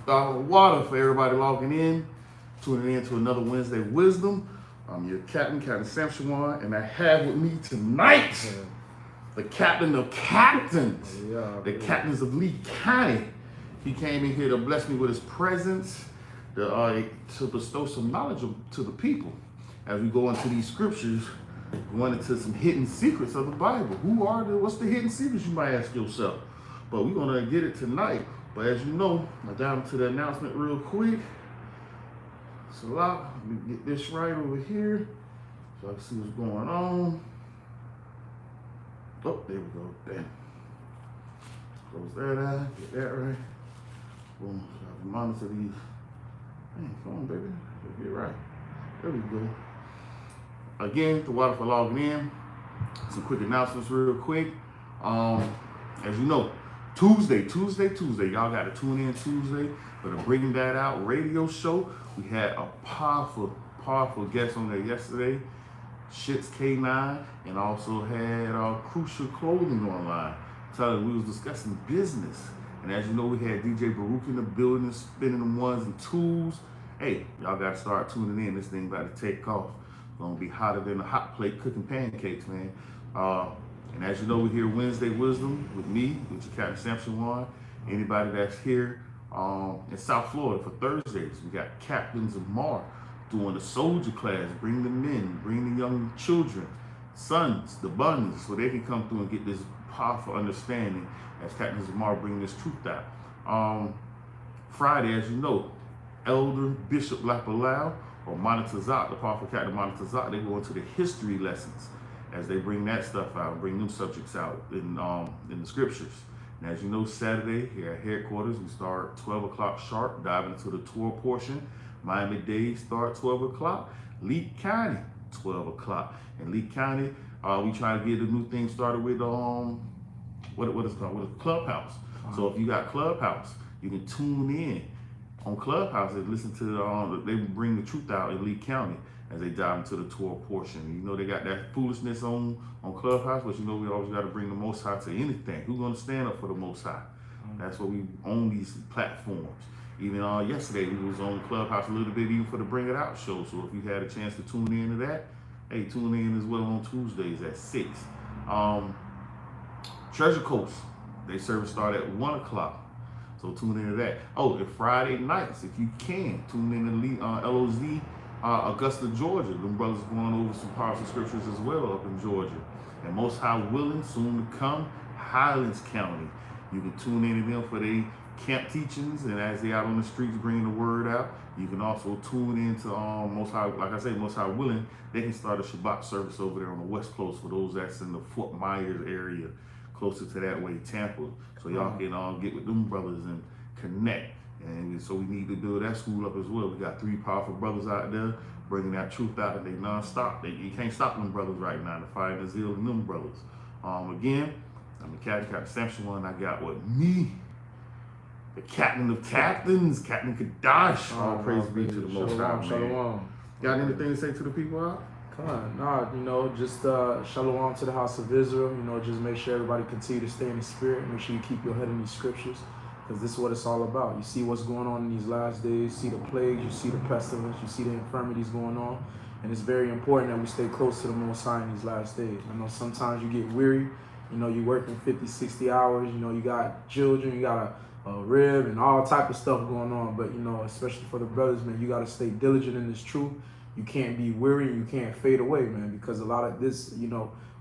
Water for everybody logging in, tuning in to another Wednesday Wisdom. I'm your captain, Captain Samshawan, and I have with me tonight the captain of captains, the captains of Lee County. He came in here to bless me with his presence, to bestow some knowledge to the people as we go into these scriptures, going into some hidden secrets of the Bible. What's the hidden secrets, you might ask yourself? But we're going to get it tonight. But as you know, I dive into the announcement real quick. So let me get this right over here so I can see what's going on. Oh, there we go. Damn. Close that out. Get that right. Boom. So I can monitor these. Dang, come on, baby. Get it right. There we go. Again, the water for logging in. Some quick announcements real quick. As you know, Tuesday. Y'all got to tune in Tuesday for the Bringing That Out radio show. We had a powerful guest on there yesterday, Shits K9, and also had Crucial Clothing online. We was discussing business. And as you know, we had DJ Baruch in the building, spinning them ones and twos. Hey, y'all got to start tuning in. This thing about to take off. Gonna be hotter than a hot plate cooking pancakes, man. And as you know, we're here Wednesday Wisdom with me, with your Captain Samson One. Anybody that's here in South Florida for Thursdays, we got Captains of Mar doing the soldier class. Bring the men, bring the young children, sons, the buns, so they can come through and get this powerful understanding as Captains of Mar bring this truth out. Friday, as you know, Elder Bishop Lapalau or Monetazak, the powerful Captain Monetazak, they go into the history lessons as they bring that stuff out, bring new subjects out in the scriptures. And as you know, Saturday here at headquarters, we start 12 o'clock sharp, diving into the tour portion. Miami-Dade start 12 o'clock. Lee County, 12 o'clock. And Lee County, we try to get the new thing started with what is it called? With Clubhouse. So if you got Clubhouse, you can tune in on Clubhouse and listen to they bring the truth out in Lee County as they dive into the tour portion. You know they got that foolishness on Clubhouse, but you know we always got to bring the Most High to anything. Who's gonna stand up for the Most High? That's what we own these platforms. Even yesterday we was on Clubhouse a little bit even for the Bring It Out show. So if you had a chance to tune in to that, hey, tune in as well on Tuesdays at 6. Treasure Coast, they service start at 1 o'clock. So tune into that. Oh, and Friday nights, if you can, tune in to LOZ, Augusta, Georgia. Them brothers going over some powerful scriptures as well up in Georgia. And Most High willing, soon to come, Highlands County. You can tune in to them for their camp teachings, and as they out on the streets bringing the word out, you can also tune into Most High, like I say, Most High willing, they can start a Shabbat service over there on the West Coast for those that's in the Fort Myers area, closer to that way, Tampa. So y'all can get with them brothers and connect. And so we need to build that school up as well. We got 3 powerful brothers out there bringing that truth out, and they non-stop. You can't stop them brothers right now. The fire and the zeal in them brothers. Again, I'm the Captain Samson One. I got with me, the captain of captains, Captain Kadash. All praise be to the Most High. Shalom. Got anything to say to the people out? Come on, just shalom to the house of Israel. Just make sure everybody continue to stay in the spirit. Make sure you keep your head in these scriptures, because this is what it's all about. You see what's going on in these last days. You see the plagues, you see the pestilence, you see the infirmities going on. And it's very important that we stay close to the Most High in these last days. I know sometimes you get weary. You're working 50, 60 hours. You got children, you got a rib and all type of stuff going on. But, especially for the brothers, man, you got to stay diligent in this truth. You can't be weary, you can't fade away, man, because a lot of this,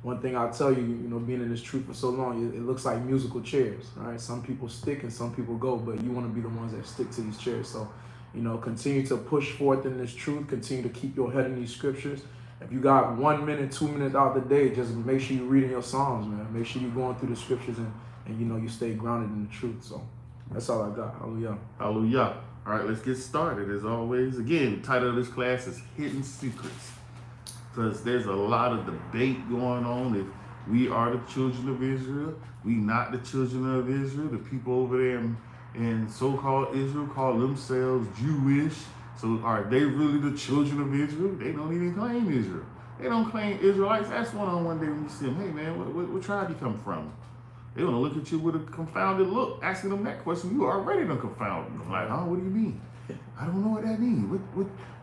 one thing I'll tell you, being in this truth for so long, it looks like musical chairs, right? Some people stick and some people go, but you want to be the ones that stick to these chairs. So, continue to push forth in this truth, continue to keep your head in these scriptures. If you got 1 minute, 2 minutes out the day, just make sure you're reading your Psalms, man. Make sure you're going through the scriptures and you stay grounded in the truth. So that's all I got. Hallelujah. Hallelujah. All right, let's get started. As always, again, the title of this class is Hidden Secrets, because there's a lot of debate going on if we are the children of Israel, we not the children of Israel. The people over there in so-called Israel call themselves Jewish. So are they really the children of Israel? They don't even claim Israel. They don't claim Israelites. That's one-on-one day when you see them. Hey, man, what tribe you come from? They're going to look at you with a confounded look, asking them that question. You already done confounded them. Like, huh, what do you mean? I don't know what that means.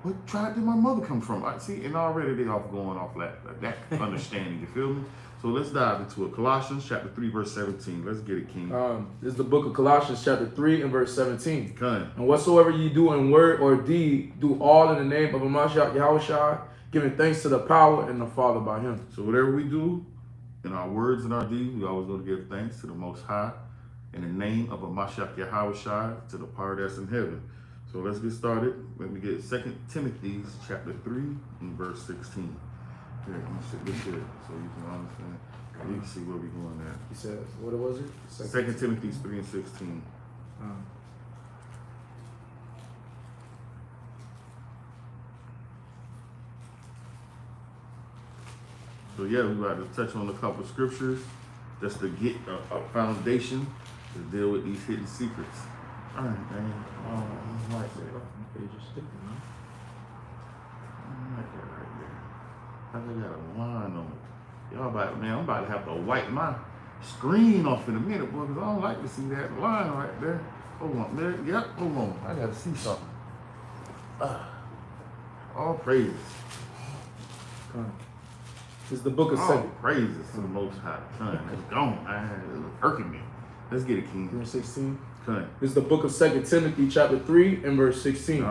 What tribe did my mother come from? I see, and already they off going off that understanding, you feel me? So let's dive into it. Colossians chapter 3, verse 17. Let's get it, King. This is the book of Colossians chapter 3 and verse 17. Come. And whatsoever ye do in word or deed, do all in the name of Mashiach Yahushua, giving thanks to the power and the Father by him. So whatever we do, in our words and our deeds, we always going to give thanks to the Most High in the name of Mashiach Yahushua, to the power that's in heaven. So let's get started. Let me get 2 Timothy chapter 3 and verse 16. Here, let me sit this here so you can understand. You can see where we're going at. He says, what was it? 2 Timothy 3 and 16. So yeah, we're about to touch on a couple of scriptures just to get a foundation to deal with these hidden secrets. All right, man. I don't like that. I don't like that right there. I just got a line on it. Y'all about, man, I'm about to have to wipe my screen off in a minute, boy, because I don't like to see that line right there. Hold on, there. Yep, hold on. I got to see something. All praises. This is the book of All Second. praises to the Most High. Son, it's gone. It's irking me. Let's get it, King. Verse 16. Son. This is the book of 2 Timothy chapter 3 and verse 16.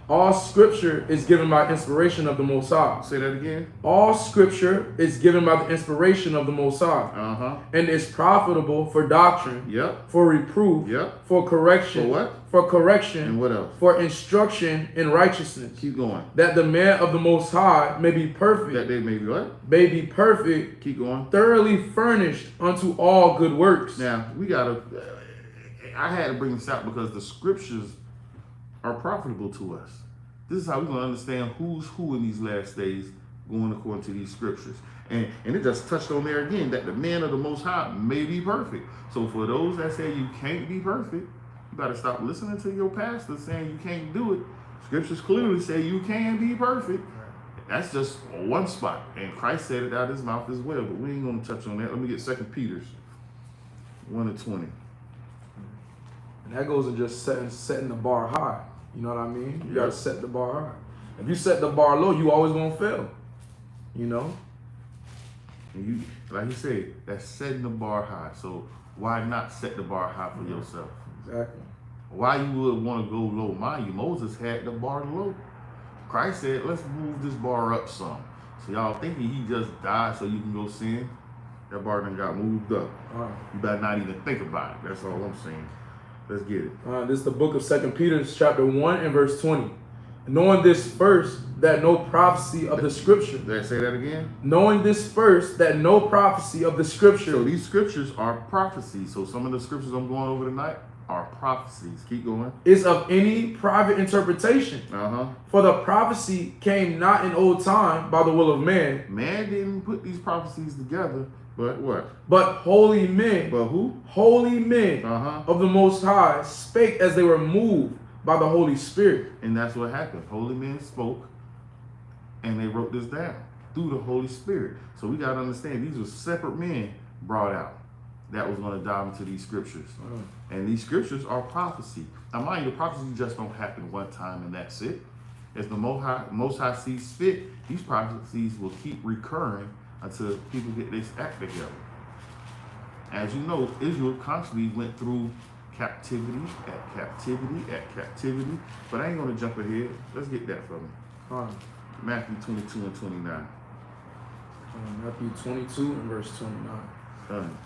All scripture is given by inspiration of the Most High. Say that again. All scripture is given by the inspiration of the Most High. And is profitable for doctrine. Yep. For reproof. Yep. For correction. For what? For correction. And what else? For instruction in righteousness. Keep going. That the man of the Most High may be perfect. That they may be what? May be perfect. Keep going. Thoroughly furnished unto all good works. Now, we got to... I had to bring this out because the scriptures are profitable to us. This is how we're going to understand who's who in these last days going according to these scriptures. And it just touched on there again that the man of the Most High may be perfect. So for those that say you can't be perfect, you got to stop listening to your pastor saying you can't do it. Scriptures clearly say you can be perfect. That's just one spot. And Christ said it out of his mouth as well. But we ain't going to touch on that. Let me get 2 Peter 1 and 20. And that goes in just setting the bar high. You know what I mean? You got to set the bar high. If you set the bar low, you always going to fail. You know? And you, like you said, that's setting the bar high. So why not set the bar high for yourself? Exactly. Why you would want to go low? Mind you, Moses had the bar low. Christ said, let's move this bar up some. So y'all thinking he just died so you can go sin? That bar done got moved up. You better not even think about it. That's all I'm saying. Let's get it. This is the book of 2 Peter chapter 1 and verse 20. Knowing this first, that no prophecy of the scripture. Did I say that again? Knowing this first, that no prophecy of the scripture. So these scriptures are prophecies. So some of the scriptures I'm going over tonight are prophecies. Keep going. Is of any private interpretation. For the prophecy came not in old time by the will of man. Man didn't put these prophecies together, but what? But holy men. But who? Holy men of the Most High spake as they were moved by the Holy Spirit. And that's what happened. Holy men spoke and they wrote this down through the Holy Spirit. So we got to understand these were separate men brought out that was going to dive into these scriptures. And these scriptures are prophecy. Now mind you, prophecy just don't happen one time and that's it. As the Most High sees fit, these prophecies will keep recurring until people get this act together. As you know, Israel constantly went through captivity, at captivity. But I ain't going to jump ahead. Let's get that for me. Matthew 22 and 29. Matthew 22 and verse 29.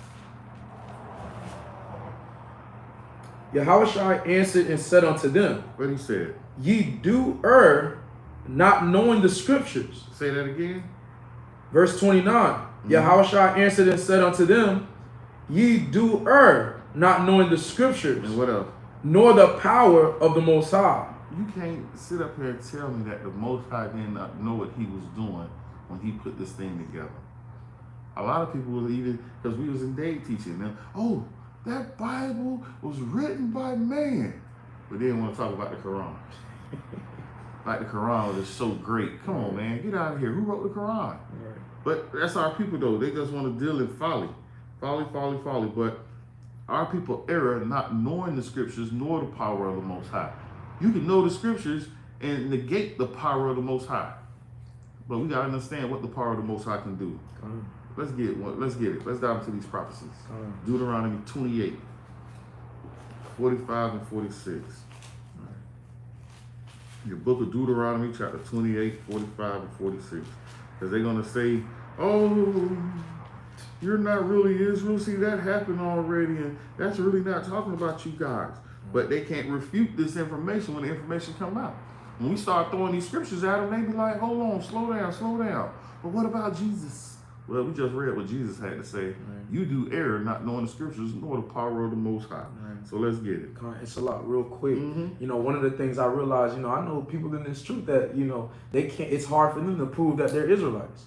Yahushua answered and said unto them, What he said? Ye do err, not knowing the scriptures. Say that again. Verse 29. Yahushua answered and said unto them, Ye do err, not knowing the scriptures. And what else? Nor the power of the Most High. You can't sit up here and tell me that the Most High did not know what he was doing when he put this thing together. A lot of people will even, because we was in day teaching them, oh, that Bible was written by man. But they didn't want to talk about the Quran. Like the Quran is so great. Come on, man, get out of here. Who wrote the Quran? But that's our people, though. They just want to deal in folly. Folly, folly, folly. But our people err not knowing the scriptures nor the power of the Most High. You can know the scriptures and negate the power of the Most High. But we got to understand what the power of the Most High can do. Let's get it. Let's get it. Let's dive into these prophecies. Deuteronomy 28, 45 and 46. Your book of Deuteronomy, chapter 28, 45 and 46. Because they're going to say, oh, you're not really Israel. See, that happened already, and that's really not talking about you guys. But they can't refute this information when the information come out. When we start throwing these scriptures at them, they be like, hold on, slow down, slow down. But what about Jesus? Well, we just read what Jesus had to say. Right. You do err not knowing the scriptures nor the power of the Most High. Right. So let's get it. It's a lot real quick. You know, one of the things I realized, you know, I know people in this truth that, you know, they can't, it's hard for them to prove that they're Israelites.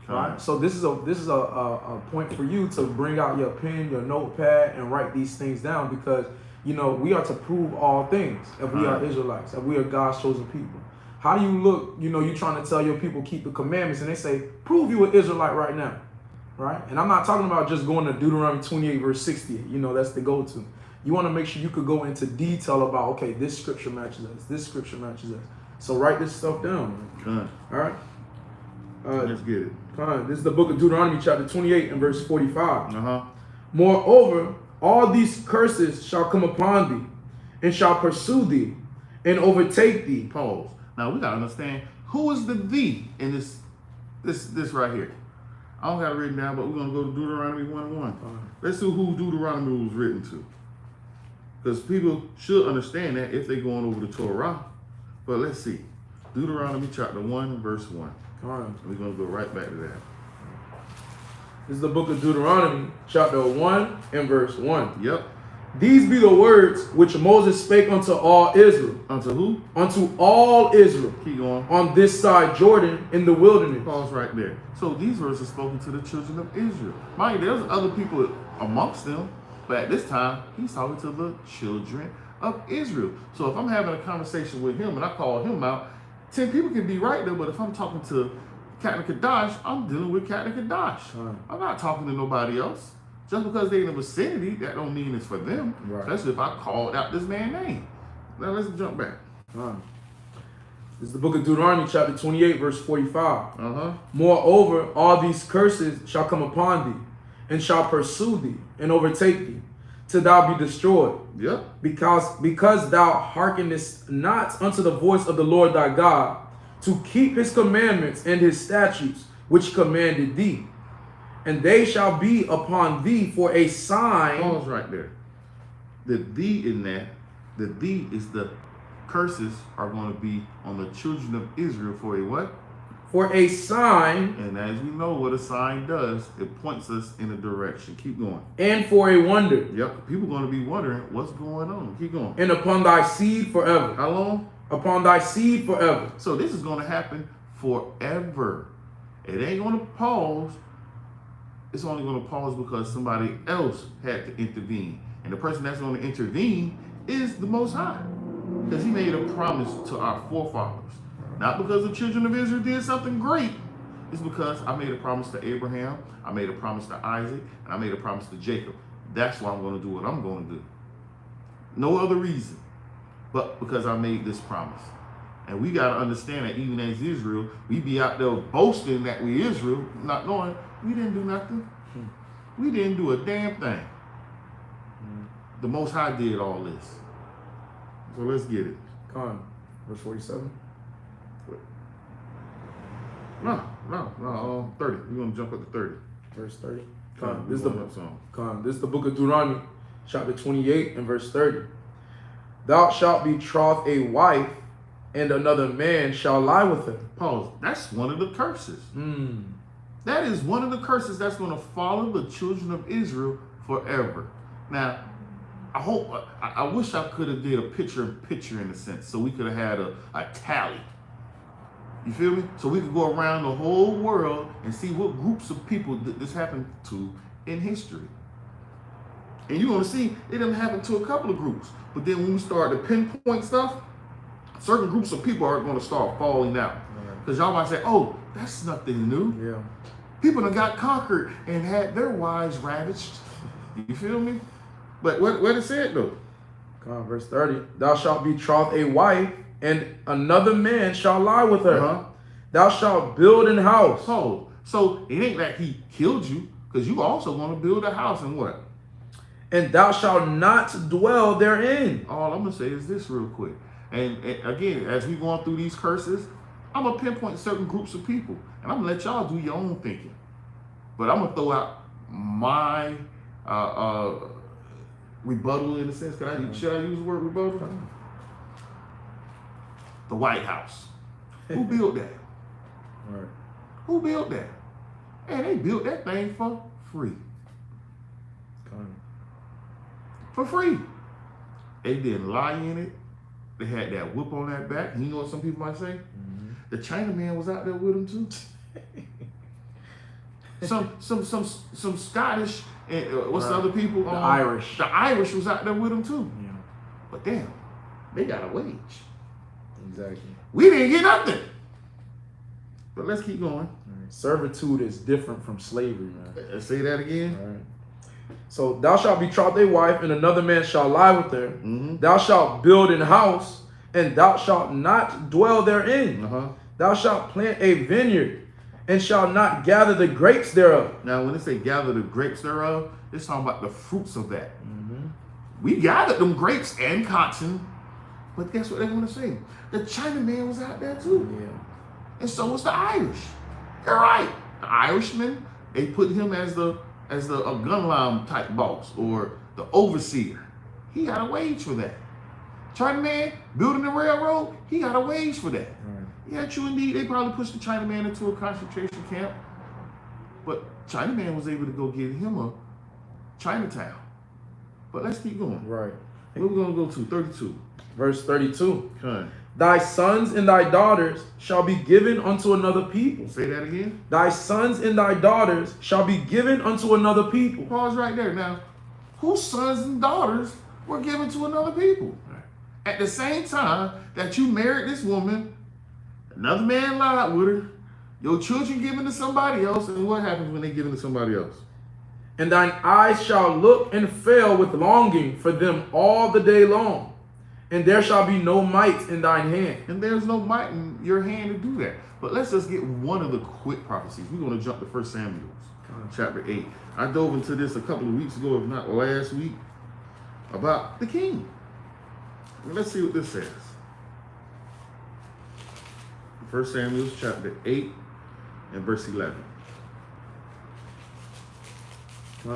Right? So this is a point for you to bring out your pen, your notepad, and write these things down, because, you know, we are to prove all things if we are Israelites, if we are God's chosen people. How do you look, you know, you're trying to tell your people keep the commandments, and they say, prove you an Israelite right now, right? And I'm not talking about just going to Deuteronomy 28 verse 68, you know, that's the go-to. You want to make sure you could go into detail about, okay, this scripture matches us, this scripture matches us. So write this stuff down. All right? Let's get it. This is the book of Deuteronomy chapter 28 and verse 45. Moreover, all these curses shall come upon thee, and shall pursue thee, and overtake thee. Pause. Now we gotta understand who is the thee in this right here. I don't got it written down, but we're gonna go to Deuteronomy 1:1. Let's see who Deuteronomy was written to, because people should understand that if they're going over the Torah. But let's see, Deuteronomy chapter 1 verse 1. We're gonna go right back to that. This is the book of Deuteronomy chapter 1 and verse 1. Yep. These be the words which Moses spake unto all Israel. Unto who? Unto all Israel. Keep going. On this side Jordan in the wilderness. Pause right there. So these verses are spoken to the children of Israel. Mind you, there's other people amongst them, but at this time, he's talking to the children of Israel. So if I'm having a conversation with him and I call him out, 10 people can be right there, but if I'm talking to Captain Kadash, I'm dealing with Captain Kadash. I'm not talking to nobody else. Just because they're in the vicinity, that don't mean it's for them. Right. Especially if I called out this man's name. Now let's jump back. This is the book of Deuteronomy chapter 28 verse 45. Moreover, all these curses shall come upon thee, and shall pursue thee, and overtake thee, till thou be destroyed. Yep. Because thou hearkenest not unto the voice of the Lord thy God, to keep his commandments and his statutes, which commanded thee. And they shall be upon thee for a sign. Pause right there. The thee in that, the thee is the curses are going to be on the children of Israel for a what? For a sign. And as we know what a sign does, it points us in a direction. Keep going. And for a wonder. Yep. People are going to be wondering what's going on. Keep going. And upon thy seed forever. How long? Upon thy seed forever. So this is going to happen forever. It ain't going to pause. It's only going to pause because somebody else had to intervene. And the person that's going to intervene is the Most High. Because he made a promise to our forefathers. Not because the children of Israel did something great. It's because I made a promise to Abraham, I made a promise to Isaac, and I made a promise to Jacob. That's why I'm going to do what I'm going to do. No other reason, but because I made this promise. And we got to understand that even as Israel, we be out there boasting that we Israel, not knowing we didn't do nothing. We didn't do a damn thing. The Most High did all this. So let's get it. Come on. Verse 47. No, 30. We're going to jump up to 30. Verse 30. This is the book of Deuteronomy, chapter 28 and verse 30. Thou shalt betroth a wife, and another man shall lie with her. Pause. That's one of the curses. That is one of the curses that's going to follow the children of Israel forever. Now, I wish I could have did a picture-in-picture in a sense, so we could have had a tally. You feel me? So we could go around the whole world and see what groups of people this happened to in history. And you're going to see it didn't happen to a couple of groups. But then when we start to pinpoint stuff, certain groups of people are going to start falling out. Because y'all might say, oh, that's nothing new. Yeah. People done got conquered and had their wives ravaged. You feel me? But what it said though? Come on, verse 30. Thou shalt betroth a wife, and another man shall lie with her. Thou shalt build an house. So it ain't that he killed you, because you also want to build a house and what? And thou shalt not dwell therein. All I'm going to say is this real quick. And again, as we going through these curses, I'm going to pinpoint certain groups of people. And I'm going to let y'all do your own thinking. But I'm going to throw out my rebuttal in a sense. Should I use the word rebuttal? The White House. Who built that? Right. Who built that? And they built that thing for free. For free. They didn't lie in it. They had that whip on that back. You know what some people might say? Mm-hmm. The Chinaman was out there with them too. some Scottish and what's the other people? The Irish. The Irish was out there with them too. Yeah. But damn, they got a wage. Exactly. We didn't get nothing. But let's keep going. Right. Servitude is different from slavery, man. Say that again. All right. So thou shalt betroth a wife, and another man shall lie with her. Mm-hmm. Thou shalt build an house, and thou shalt not dwell therein. Thou shalt plant a vineyard, and shalt not gather the grapes thereof. Now, when they say gather the grapes thereof, it's talking about the fruits of that. Mm-hmm. We gathered them grapes and cotton, but guess what they want to say? The Chinaman was out there too. Yeah. And so was the Irish. You're right. The Irishman, they put him as a gunline type boss or the overseer. He got a wage for that. Chinaman building the railroad, he got a wage for that. Right. Yeah, true indeed. They probably pushed the Chinaman into a concentration camp, but Chinaman was able to go get him a Chinatown. But let's keep going. Right. Where we gonna go to? 32. Verse 32. Okay. Thy sons and thy daughters shall be given unto another people. Say that again. Thy sons and thy daughters shall be given unto another people. Pause right there. Now, whose sons and daughters were given to another people? Right. At the same time that you married this woman, another man lied with her, your children given to somebody else, and what happens when they given to somebody else? And thine eyes shall look and fail with longing for them all the day long. And there shall be no might in thine hand. And there's no might in your hand to do that. But let's just get one of the quick prophecies. We're going to jump to 1 Samuel, chapter 8. I dove into this a couple of weeks ago, if not last week, about the king. Let's see what this says. 1 Samuel, chapter 8, and verse 11.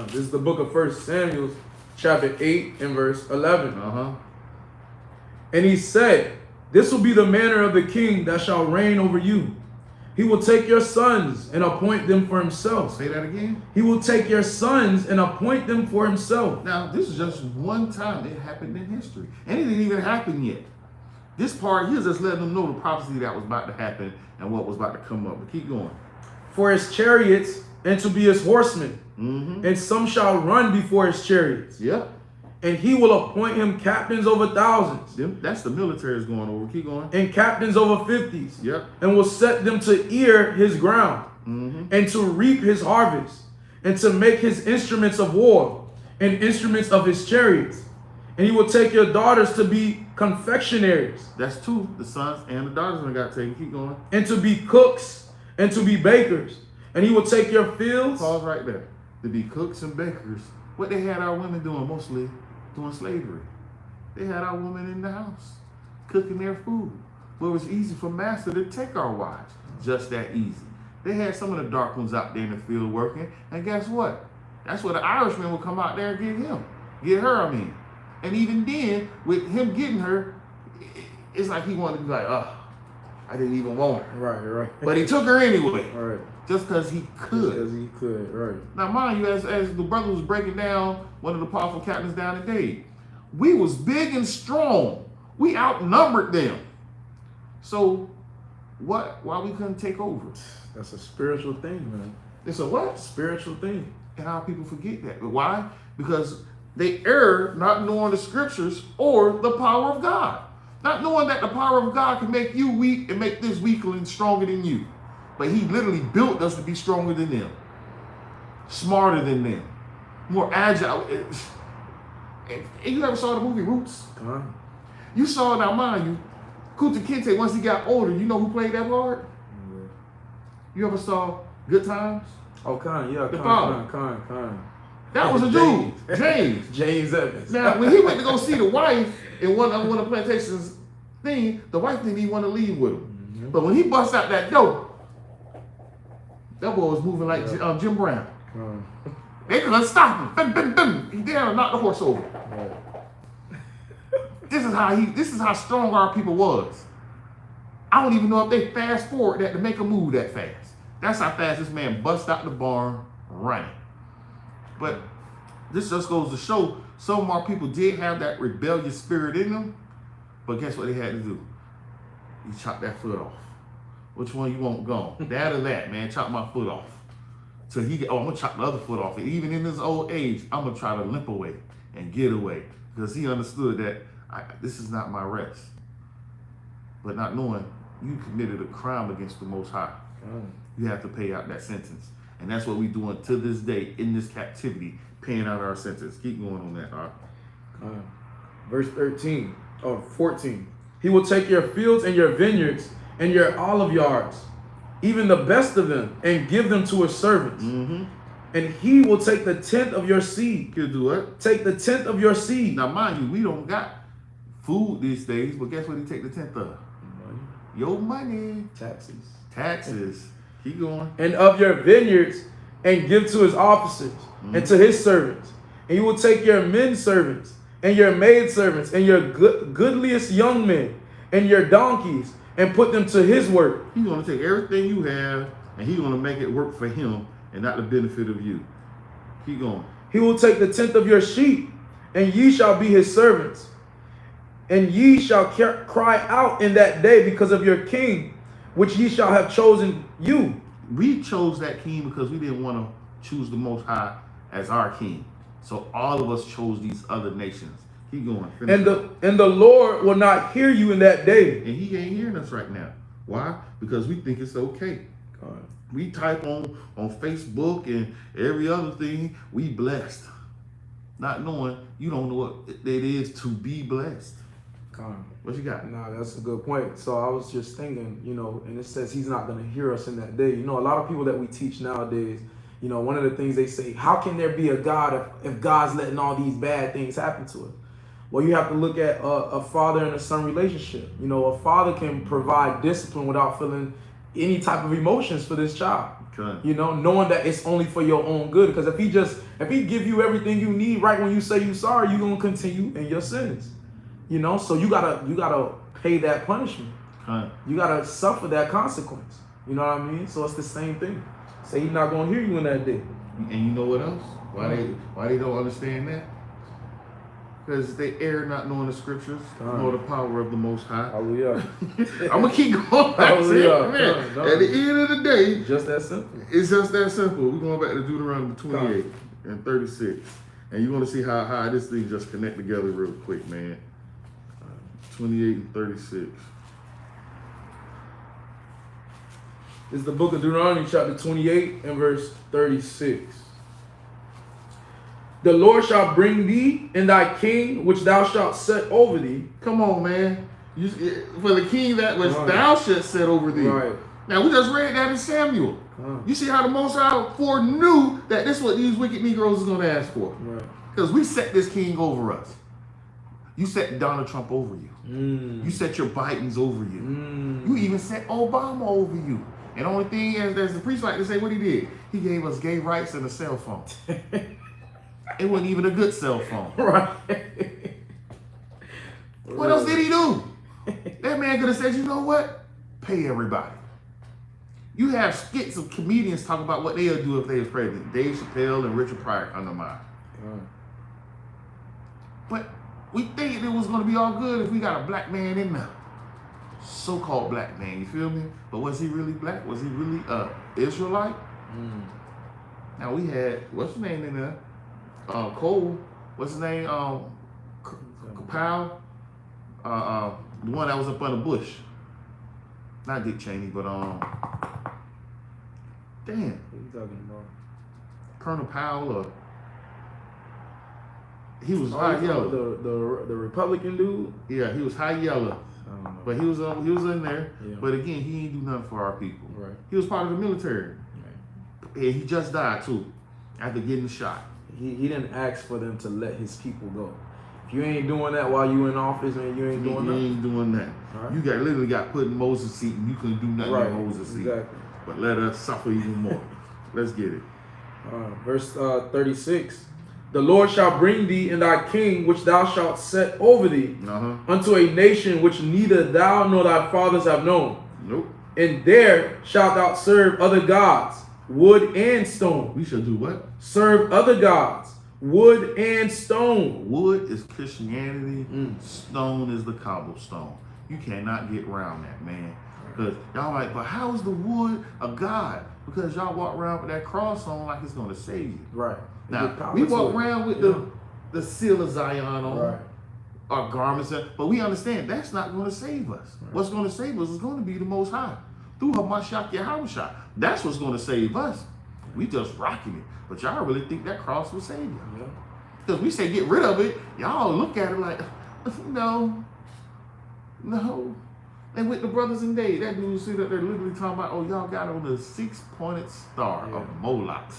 This is the book of 1 Samuel, chapter 8, and verse 11. And he said, this will be the manner of the king that shall reign over you. He will take your sons and appoint them for himself. Say that again. He will take your sons and appoint them for himself. Now, this is just one time it happened in history. And it didn't even happen yet. This part, he's just letting them know the prophecy that was about to happen and what was about to come up. But keep going. For his chariots and to be his horsemen. Mm-hmm. And some shall run before his chariots. Yep. And he will appoint him captains over thousands. That's the military is going over. Keep going. And captains over 50s. Yep. And will set them to ear his ground. Mm-hmm. And to reap his harvest. And to make his instruments of war. And instruments of his chariots. And he will take your daughters to be confectionaries. That's two. The sons and the daughters that got taken. Keep going. And to be cooks. And to be bakers. And he will take your fields. Pause right there. To be cooks and bakers. What they had our women doing mostly during slavery. They had our women in the house cooking their food. Well, it was easy for master to take our wives. Just that easy. They had some of the dark ones out there in the field working. And guess what? That's where the Irishman would come out there and get him. Get her, I mean. And even then, with him getting her, it's like he wanted to be like, oh, I didn't even want her. Right. But he took her anyway. Right. Just because he could. Just because he could, right. Now, mind you, as the brother was breaking down one of the powerful captains down in Dade, we was big and strong. We outnumbered them. So, why we couldn't take over? That's a spiritual thing, man. It's a what? Spiritual thing. And how people forget that. But why? Because they err not knowing the scriptures or the power of God. Not knowing that the power of God can make you weak and make this weakling stronger than you. but he literally built us to be stronger than them, smarter than them, more agile. And you ever saw the movie Roots? You saw, now mind you, Kunta Kinte, once he got older, you know who played that part? You ever saw Good Times? Oh, yeah, The father. Con. That was a dude, James. James Evans. Now, when he went to go see the wife in one of Plantation's thing, the wife didn't even want to leave with him. But when he bust out that dope, that boy was moving like Jim Brown. They couldn't stop him. Bim, bim, bim. He down, knocked the horse over. This is how strong our people was. I don't even know if they fast forward that to make a move that fast. That's how fast this man bust out the barn running. But this just goes to show some of our people did have that rebellious spirit in them. But guess what they had to do? You chop that foot off. Which one you want gone? That or that, man. Chop my foot off. So I'm gonna chop the other foot off. And even in his old age, I'm gonna try to limp away and get away. Because he understood that this is not my rest. But not knowing you committed a crime against the Most High. You have to pay out that sentence. And that's what we're doing to this day in this captivity, paying out our sentence. Keep going on that, Verse 13 or 14. He will take your fields and your vineyards and your olive yards, even the best of them, and give them to his servants. And he will take the tenth of your seed. He'll do what? Take the tenth of your seed. Now, mind you, we don't got food these days, but guess what he take the tenth of? Money. Your money. Taxes. Keep going. And of your vineyards, and give to his officers and to his servants. And he will take your men servants and your maid servants and your goodliest young men and your donkeys and put them to his work. He's going to take everything you have and he's going to make it work for him and not the benefit of you. Keep going. He will take the tenth of your sheep, and ye shall be his servants. And ye shall cry out in that day because of your king, which ye shall have chosen you. We chose that king because we didn't want to choose the Most High as our king. So all of us chose these other nations. Keep going. And the Lord will not hear you in that day. And he ain't hearing us right now. Why? Because we think it's okay. We type on Facebook and every other thing, we blessed. Not knowing you don't know what it is to be blessed. What you got? Nah, that's a good point. So I was just thinking, and it says he's not going to hear us in that day. A lot of people that we teach nowadays, one of the things they say, how can there be a God if God's letting all these bad things happen to us? Well, you have to look at a father and a son relationship. A father can provide discipline without feeling any type of emotions for this child. Knowing that it's only for your own good. Because if he give you everything you need right when you say you sorry, you're gonna continue in your sins. So you gotta pay that punishment. You gotta suffer that consequence. You know what I mean? So it's the same thing. Say he's not gonna hear you in that day. And you know what else? Why they don't understand that? Because they err not knowing the scriptures, nor the power of the Most High. Hallelujah. I'm going to keep going back to it, man. At the end of the day, just that simple. It's just that simple. We're going back to Deuteronomy 28 and 36. And you're going to see how this thing just connect together real quick, man. 28 and 36. It's the book of Deuteronomy chapter 28 and verse 36. The Lord shall bring thee and thy king, which thou shalt set over thee. Come on, man. For the king that was thou shalt set over thee. Right. Now, we just read that in Samuel. You see how the Most High foreknew that this is what these wicked Negroes is going to ask for. Because we set this king over us. You set Donald Trump over you. You set your Bidens over you. You even set Obama over you. And the only thing is, as the priest like to say what he did, he gave us gay rights and a cell phone. It wasn't even a good cell phone. Right. What else did he do? That man could have said, you know what? Pay everybody. You have skits of comedians talk about what they'll do if they was president. Dave Chappelle and Richard Pryor come to mind. But we think it was going to be all good if we got a black man in there. So-called black man, you feel me? But was he really black? Was he really Israelite? Now we had, what's his name in there? Cole, what's his name? Kapow, the one that was up on the bush. Not Dick Cheney, but Damn. What are you talking about? Colonel Powell or he was high yellow. The Republican dude? Yeah, he was high yellow. I don't know. But he was in there. Yeah. But again, he ain't do nothing for our people. Right. He was part of the military. Right. And he just died too after getting shot. He didn't ask for them to let his people go. If you ain't doing that while you in office, man, you ain't doing that. You ain't doing that. Right. You literally got put in Moses' seat and you couldn't do nothing Right. in Moses' seat. Exactly. But let us suffer even more. Let's get it. Verse 36. The Lord shall bring thee and thy king, which thou shalt set over thee, unto a nation which neither thou nor thy fathers have known. Nope. And there shalt thou serve other gods, wood and stone. We shall do what? Serve other gods, wood and stone. Wood is Christianity. Stone is the cobblestone. You cannot get around that, man. Because y'all like, but how is the wood a god? Because y'all walk around with that cross on like it's going to save you. Right. Now, we walk around with the seal of Zion on our garments, but we understand that's not going to save us. Right. What's going to save us is going to be the Most High. Through Hamashiach Yahushua. That's what's going to save us. We just rocking it. But y'all really think that cross will save you. Because we say get rid of it. Y'all look at it like, no. And with the brothers in day, that dude sit up there literally talking about, oh, y'all got on the 6-pointed star of Moloch.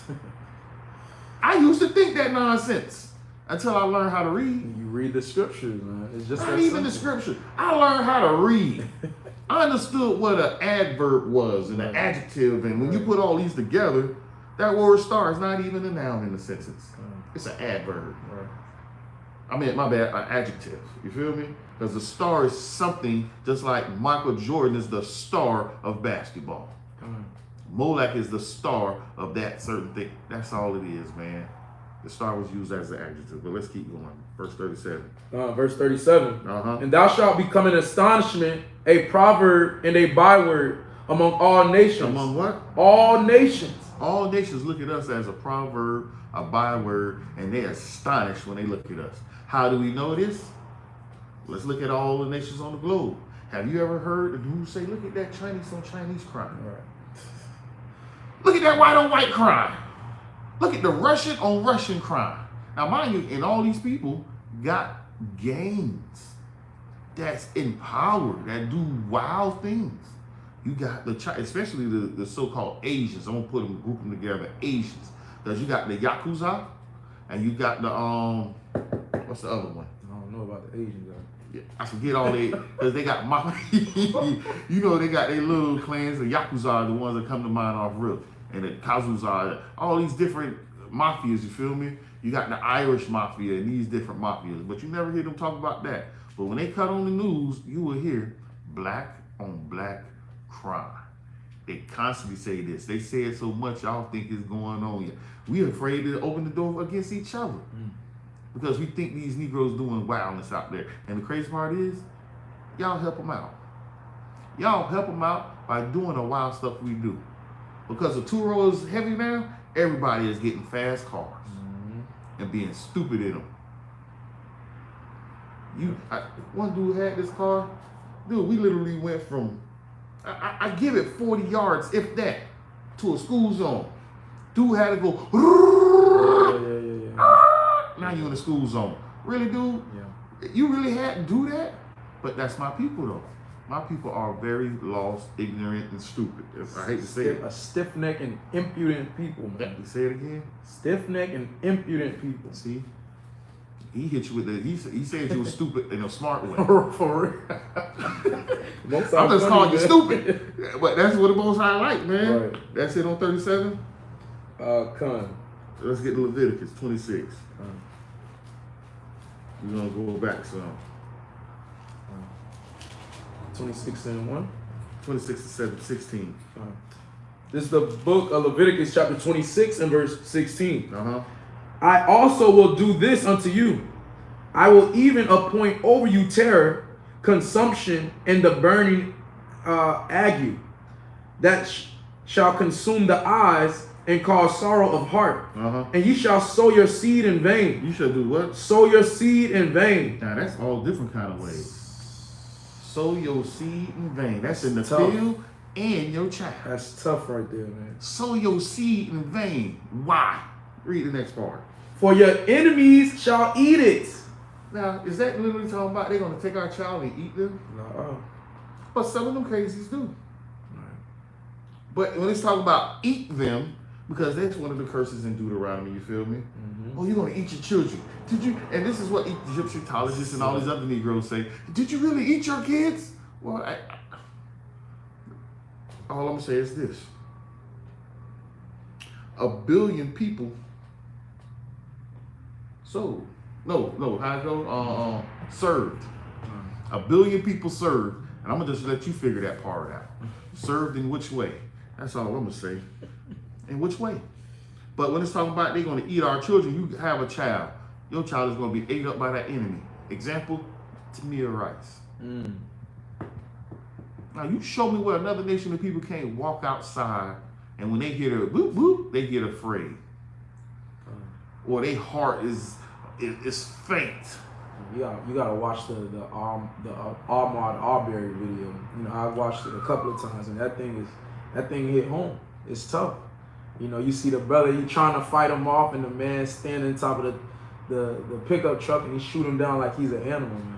I used to think that nonsense until I learned how to read. You read the scriptures, man. It's just not even the scripture. I learned how to read. I understood what an adverb was and an adjective, and when you put all these together, that word star is not even a noun in the sentence. It's an adverb. I mean, my bad, an adjective. You feel me? Because the star is something just like Michael Jordan is the star of basketball. Molech is the star of that certain thing. That's all it is, man. The star was used as an adjective. But let's keep going. Verse 37. Verse 37. And thou shalt become an astonishment, a proverb, and a byword among all nations. Among what? All nations. All nations look at us as a proverb, a byword, and they're astonished when they look at us. How do we know this? Let's look at all the nations on the globe. Have you ever heard the dude say, look at that Chinese on Chinese crime? Right. Look at that white on white crime. Look at the Russian on Russian crime. Now, mind you, and all these people got gangs that's empowered, that do wild things. You got especially the so-called Asians. I'm gonna group them together, Asians. Because you got the Yakuza, and you got the what's the other one? I don't know about the Asian guy. Yeah, I forget all they, because they got you know, they got their little clans. The Yakuza are the ones that come to mind off rip. And the Kazuza, all these different mafias, you feel me? You got the Irish mafia and these different mafias, but you never hear them talk about that. But when they cut on the news, you will hear black on black crime. They constantly say this. They say it so much, y'all think it's going on. We're afraid to open the door against each other because we think these Negroes doing wildness out there. And the crazy part is, y'all help them out. Y'all help them out by doing the wild stuff we do. Because the two-row is heavy now, everybody is getting fast cars and being stupid in them. One dude had this car. Dude, we literally went from, I give it 40 yards, if that, to a school zone. Dude had to go, now you in the school zone. Really, dude? Yeah. You really had to do that? But that's my people, though. My people are very lost, ignorant, and stupid. I hate to say it. A stiff-necked and impudent people, man. You say it again? Stiff-necked and impudent people. See? He hit you with the, he said you were stupid in a smart way. For real. I'm just calling you stupid. But that's what the Most High like, man. Right. That's it on 37? Con. Let's get to Leviticus 26. We're going to go back some. 26 and 1? 26 to 16. This is the book of Leviticus chapter 26 and verse 16. I also will do this unto you. I will even appoint over you terror, consumption, and the burning ague that shall consume the eyes and cause sorrow of heart. And ye shall sow your seed in vain. You shall do what? Sow your seed in vain. Now that's all different kind of ways. Sow your seed in vain. That's in the field and your child. That's tough right there, man. Sow your seed in vain. Why? Read the next part. For your enemies shall eat it. Now, is that literally talking about they're going to take our child and eat them? No. But some of them crazies do. But when it's talking about eat them, because that's one of the curses in Deuteronomy, you feel me? Mm-hmm. Oh, you're going to eat your children. Did you? And this is what Egyptologists and all these other Negroes say. Did you really eat your kids? Well, all I'm going to say is this. 1 billion people sold. No, how it go? Served. 1 billion people served. And I'm going to just let you figure that part out. Served in which way? That's all I'm going to say. In which way? But when it's talking about they're going to eat our children, you have a child. Your child is going to be ate up by that enemy. Example, Tamir Rice. Now, you show me where another nation of people can't walk outside, and when they hear the boop, boop, they get afraid. Or their heart is faint. You gotta watch the Ahmaud Arbery video. You know, I watched it a couple of times, and that thing hit home. It's tough. You know, you see the brother, he trying to fight him off, and the man standing on top of the pickup truck, and he shoot him down like he's an animal, man.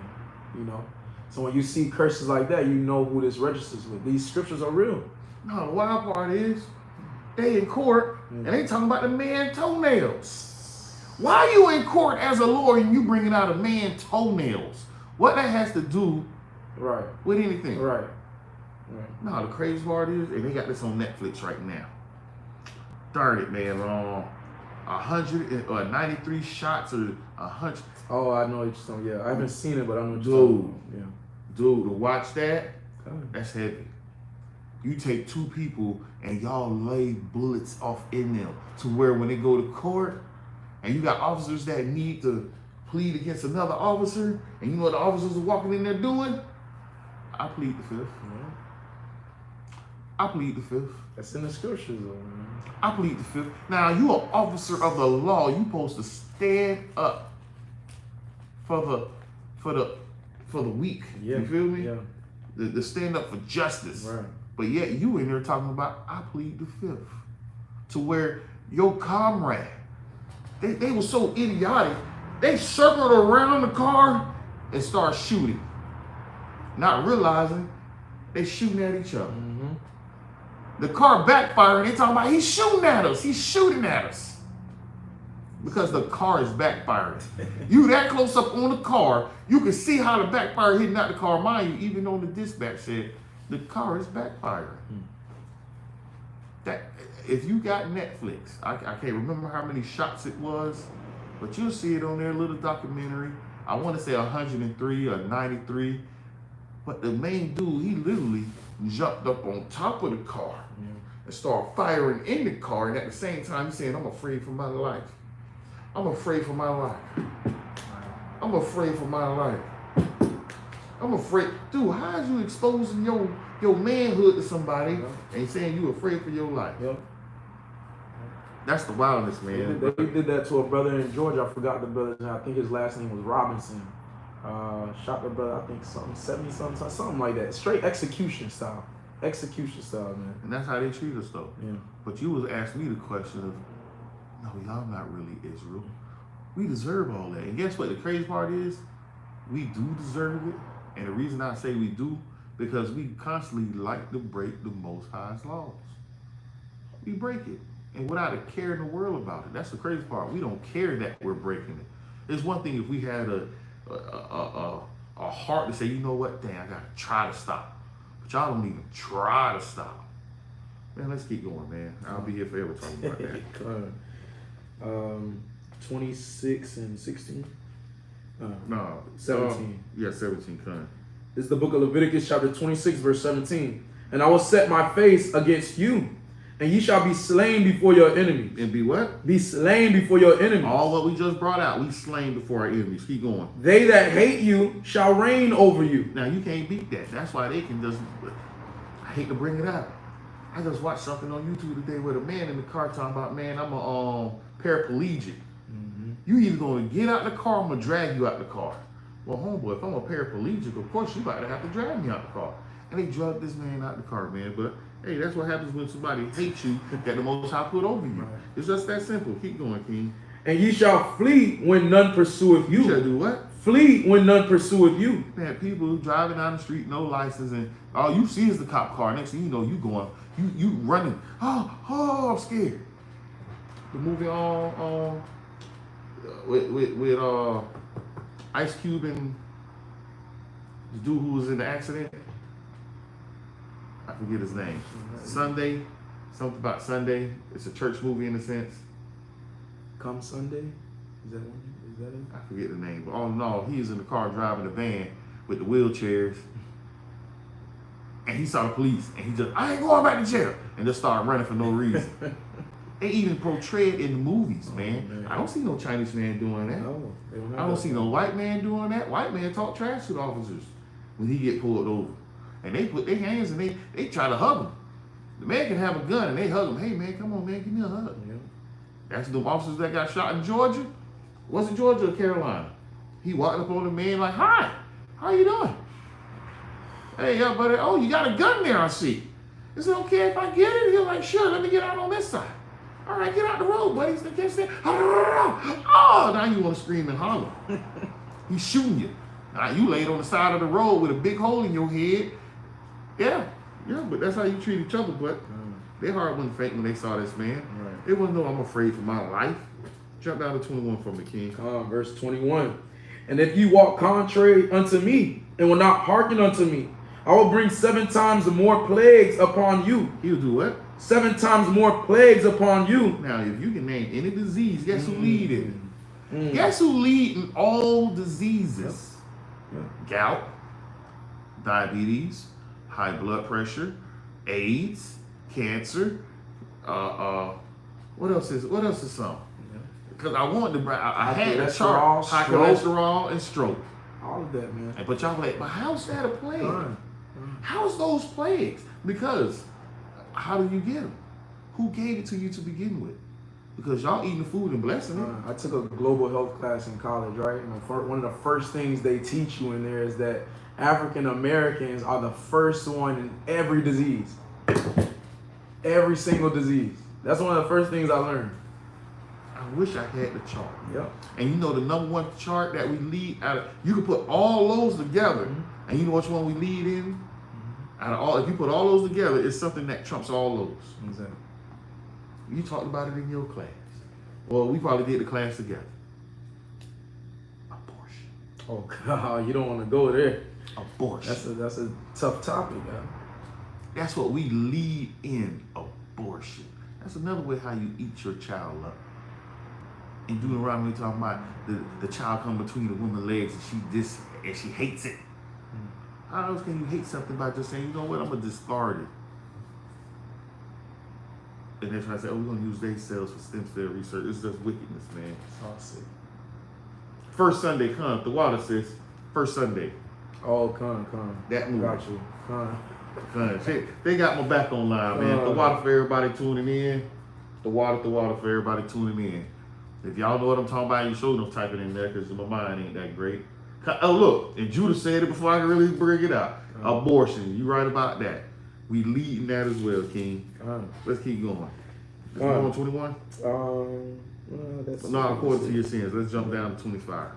You know, so when you see curses like that, you know who this registers with. These scriptures are real. No, the wild part is they in court and they talking about the man toenails. Why are you in court as a lawyer and you bringing out a man toenails? What that has to do with anything? Right. No, the crazy part is, and they got this on Netflix right now. Darn it, man. 193 shots or 100. Oh, I know it's some. Yeah, I haven't seen it, but I know. Dude, to watch that, that's heavy. You take 2 people and y'all lay bullets off in them to where when they go to court, and you got officers that need to plead against another officer, and you know what the officers are walking in there doing? I plead the 5th. I plead the 5th. That's in the scriptures, though, man. I plead the 5th. Now, you an officer of the law. You supposed to stand up for the weak. Yeah. You feel me? Yeah. To stand up for justice. Right. But yet you in there talking about I plead the 5th. To where your comrade, they were so idiotic, they circled around the car and started shooting. Not realizing they shooting at each other. Mm-hmm. The car backfiring, they talking about he's shooting at us. He's shooting at us. Because the car is backfiring. You that close up on the car, you can see how the backfire hitting out the car. Mind you, even on the dispatch said, the car is backfiring. That if you got Netflix, I can't remember how many shots it was, but you'll see it on their little documentary. I want to say 103 or 93. But the main dude, he literally jumped up on top of the car and started firing in the car. And at the same time, he's saying, I'm afraid for my life. I'm afraid for my life. I'm afraid for my life. I'm afraid. Dude, how is you exposing your manhood to somebody and saying you afraid for your life? Yep. That's the wildness, man. They did that to a brother in Georgia. I forgot the brother's name. I think his last name was Robinson. Shot the brother, I think something 70 something like that. Straight execution style, man. And that's how they treat us, though. Yeah. But you was asking me the question of, no, y'all not really Israel. We deserve all that. And guess what? The crazy part is, we do deserve it. And the reason I say we do, because we constantly like to break the Most High's laws. We break it, and without a care in the world about it. That's the crazy part. We don't care that we're breaking it. It's one thing if we had a heart to say, you know what, dang, I gotta try to stop. But y'all don't even try to stop. Man, let's keep going, man. I'll be here forever talking about that. 26 and 16. No, 17. 17. Con. This is the book of Leviticus, chapter 26, verse 17. And I will set my face against you, and ye shall be slain before your enemies. And be what? Be slain before your enemies. All what we just brought out, we slain before our enemies. Keep going. They that hate you shall reign over you. Now, you can't beat that. That's why they can just, I hate to bring it up. I just watched something on YouTube today with a man in the car talking about, man, I'm a paraplegic. Mm-hmm. You either going to get out the car or I'm going to drag you out the car. Well, homeboy, if I'm a paraplegic, of course you about to have to drag me out the car. And they drugged this man out the car, man. But Hey, that's what happens when somebody hates you that the Most High put over you. Right. It's just that simple. Keep going, King. And ye shall flee when none pursueth you. You shall do what? Flee when none pursueth you. Man, people driving down the street, no license, and all you see is the cop car. Next thing you know, you going, you running. Oh, I'm scared. The movie with Ice Cube and the dude who was in the accident. I forget his name. Sunday, something about Sunday. It's a church movie in a sense. Come Sunday? Is that one? Is that it? I forget the name, but all in all, he was in the car driving the van with the wheelchairs, and he saw the police, and he just, I ain't going back to jail, and just started running for no reason. They even portray it in the movies, man. I don't see no Chinese man doing that. No, they don't have I don't that. see no white man doing that. White man talk trash to the officers when he get pulled over, and they put their hands and they try to hug him. The man can have a gun and they hug him. Hey man, come on man, give me a hug. Yeah. That's the officers that got shot in Georgia. Was it Georgia or Carolina? He walked up on the man like, hi, how you doing? Hey, yeah, buddy, oh, you got a gun there, I see. Is it okay if I get it? He was like, sure, let me get out on this side. All right, get out the road, buddy. He's the kid said, oh, now you want to scream and holler. He's shooting you. Now you laid on the side of the road with a big hole in your head. Yeah, but that's how you treat each other, but their heart wasn't faint when they saw this man. Right. They wouldn't know I'm afraid for my life. Jump down to 21 from the King. Verse 21. And if you walk contrary unto me, and will not hearken unto me, I will bring 7 times more plagues upon you. He'll do what? 7 times more plagues upon you. Now, if you can name any disease, guess who lead it? Guess who lead in all diseases? Yep. Gout, diabetes, high blood pressure, AIDS, cancer. What else is some? Because I wanted to, I had a chart, high cholesterol and stroke. All of that, man. But y'all like, but how's that a plague? How's those plagues? Because how do you get them? Who gave it to you to begin with? Because y'all eating the food and blessing it. I took a global health class in college, right? And one of the first things they teach you in there is that African Americans are the first one in every disease. Every single disease. That's one of the first things I learned. I wish I had the chart. Yep. And you know the number one chart that we lead out of, you can put all those together, and you know which one we lead in? Out of all, if you put all those together, it's something that trumps all those. Exactly. You talked about it in your class. Well, we probably did the class together. Abortion. Oh God, you don't want to go there. Abortion. That's a tough topic, man. That's what we lead in, abortion. That's another way how you eat your child up. In Deuteronomy, we talking about the child come between the woman's legs and she hates it. How else can you hate something by just saying, you know what, I'm gonna discard it? And that's why I said, oh, we're gonna use their cells for stem cell research. It's just wickedness, man. It's all sick. First Sunday, come. The water says, first Sunday. Oh, come. That movie. Got you. Come. They got my back online, man. The water for everybody tuning in. The water for everybody tuning in. If y'all know what I'm talking about, you sure enough type it in there because my mind ain't that great. Oh, look, and Judah said it before I could really bring it out. Abortion, you right about that. We leading that as well, King. Let's keep going. Let's go on 21? No, according to your sins. Let's jump down to 25.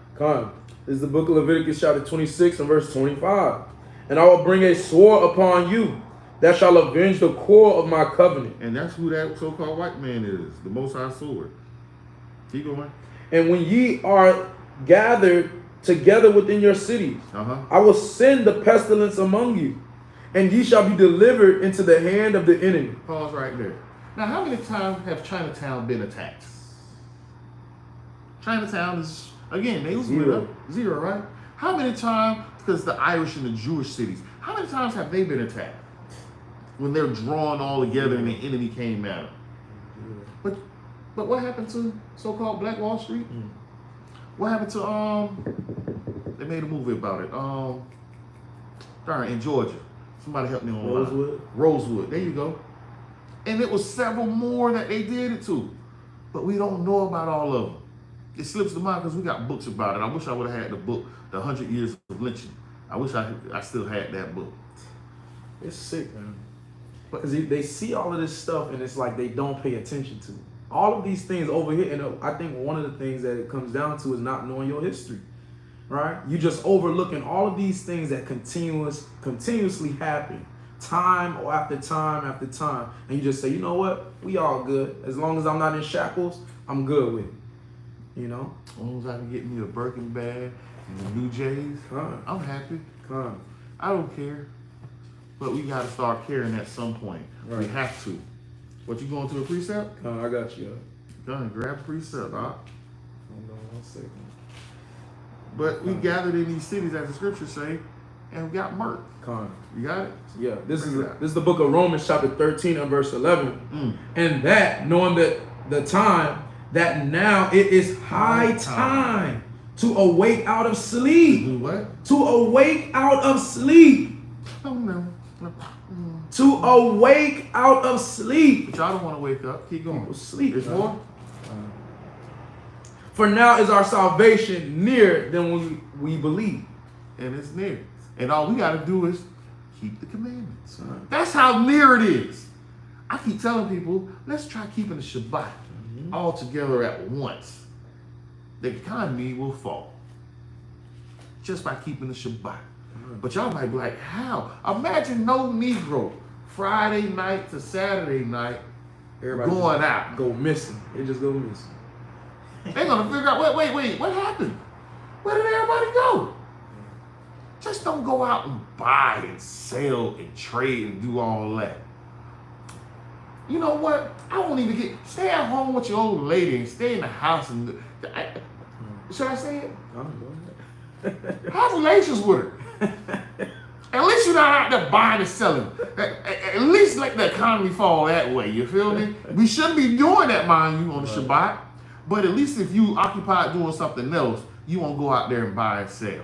This is the book of Leviticus chapter 26 and verse 25. And I will bring a sword upon you that shall avenge the core of my covenant. And that's who that so-called white man is, the Most High sword. Keep going. And when ye are gathered together within your cities, I will send the pestilence among you, and ye shall be delivered into the hand of the enemy. Pause right there. Now, how many times have Chinatown been attacked? Chinatown is, again, they was zero, right? How many times, because the Irish and the Jewish cities, how many times have they been attacked? When they're drawn all together and the enemy came at them. But what happened to so-called Black Wall Street? What happened to, they made a movie about it. In Georgia. Somebody help me on Rosewood. There you go. And it was several more that they did it to. But we don't know about all of them. It slips the mind because we got books about it. I wish I would have had the book, The 100 Years of Lynching. I wish I still had that book. It's sick, man. Because they see all of this stuff and it's like they don't pay attention to it. All of these things over here, and I think one of the things that it comes down to is not knowing your history, right? You just overlooking all of these things that continuously happen, time after time after time, and you just say, you know what, we all good. As long as I'm not in shackles, I'm good with it. You know? As long as I can get me a Birkin bag and the New Jays, I'm happy. I don't care. But we got to start caring at some point. Right. We have to. What, you going to a precept? I got you. Go ahead, grab a precept, huh? Hold on 1 second. But we gathered in these cities, as the scriptures say, and we got murked. You got it? Yeah. This is the book of Romans, chapter 13 and verse 11. And that, knowing that the time, that now it is high time to awake out of sleep. Do what? To awake out of sleep. Oh, no. To awake out of sleep. But y'all don't want to wake up. Keep going. Sleep. There's more. For now is our salvation nearer than we believe. And it's near. And all we got to do is keep the commandments. That's how near it is. I keep telling people, let's try keeping the Shabbat all together at once. The economy will fall just by keeping the Shabbat. But y'all might be like, how? Imagine no Negro Friday night to Saturday night everybody going out. Go missing. They just go missing. They're going to figure out, wait, what happened? Where did everybody go? Just don't go out and buy and sell and trade and do all that. You know what? I won't even stay at home with your old lady and stay in the house and, should I say it? Have relations with her. At least you're not out there buying and selling. At least let the economy fall that way. You feel me? We shouldn't be doing that, mind you, on the Shabbat. But at least if you occupied doing something else, you won't go out there and buy and sell.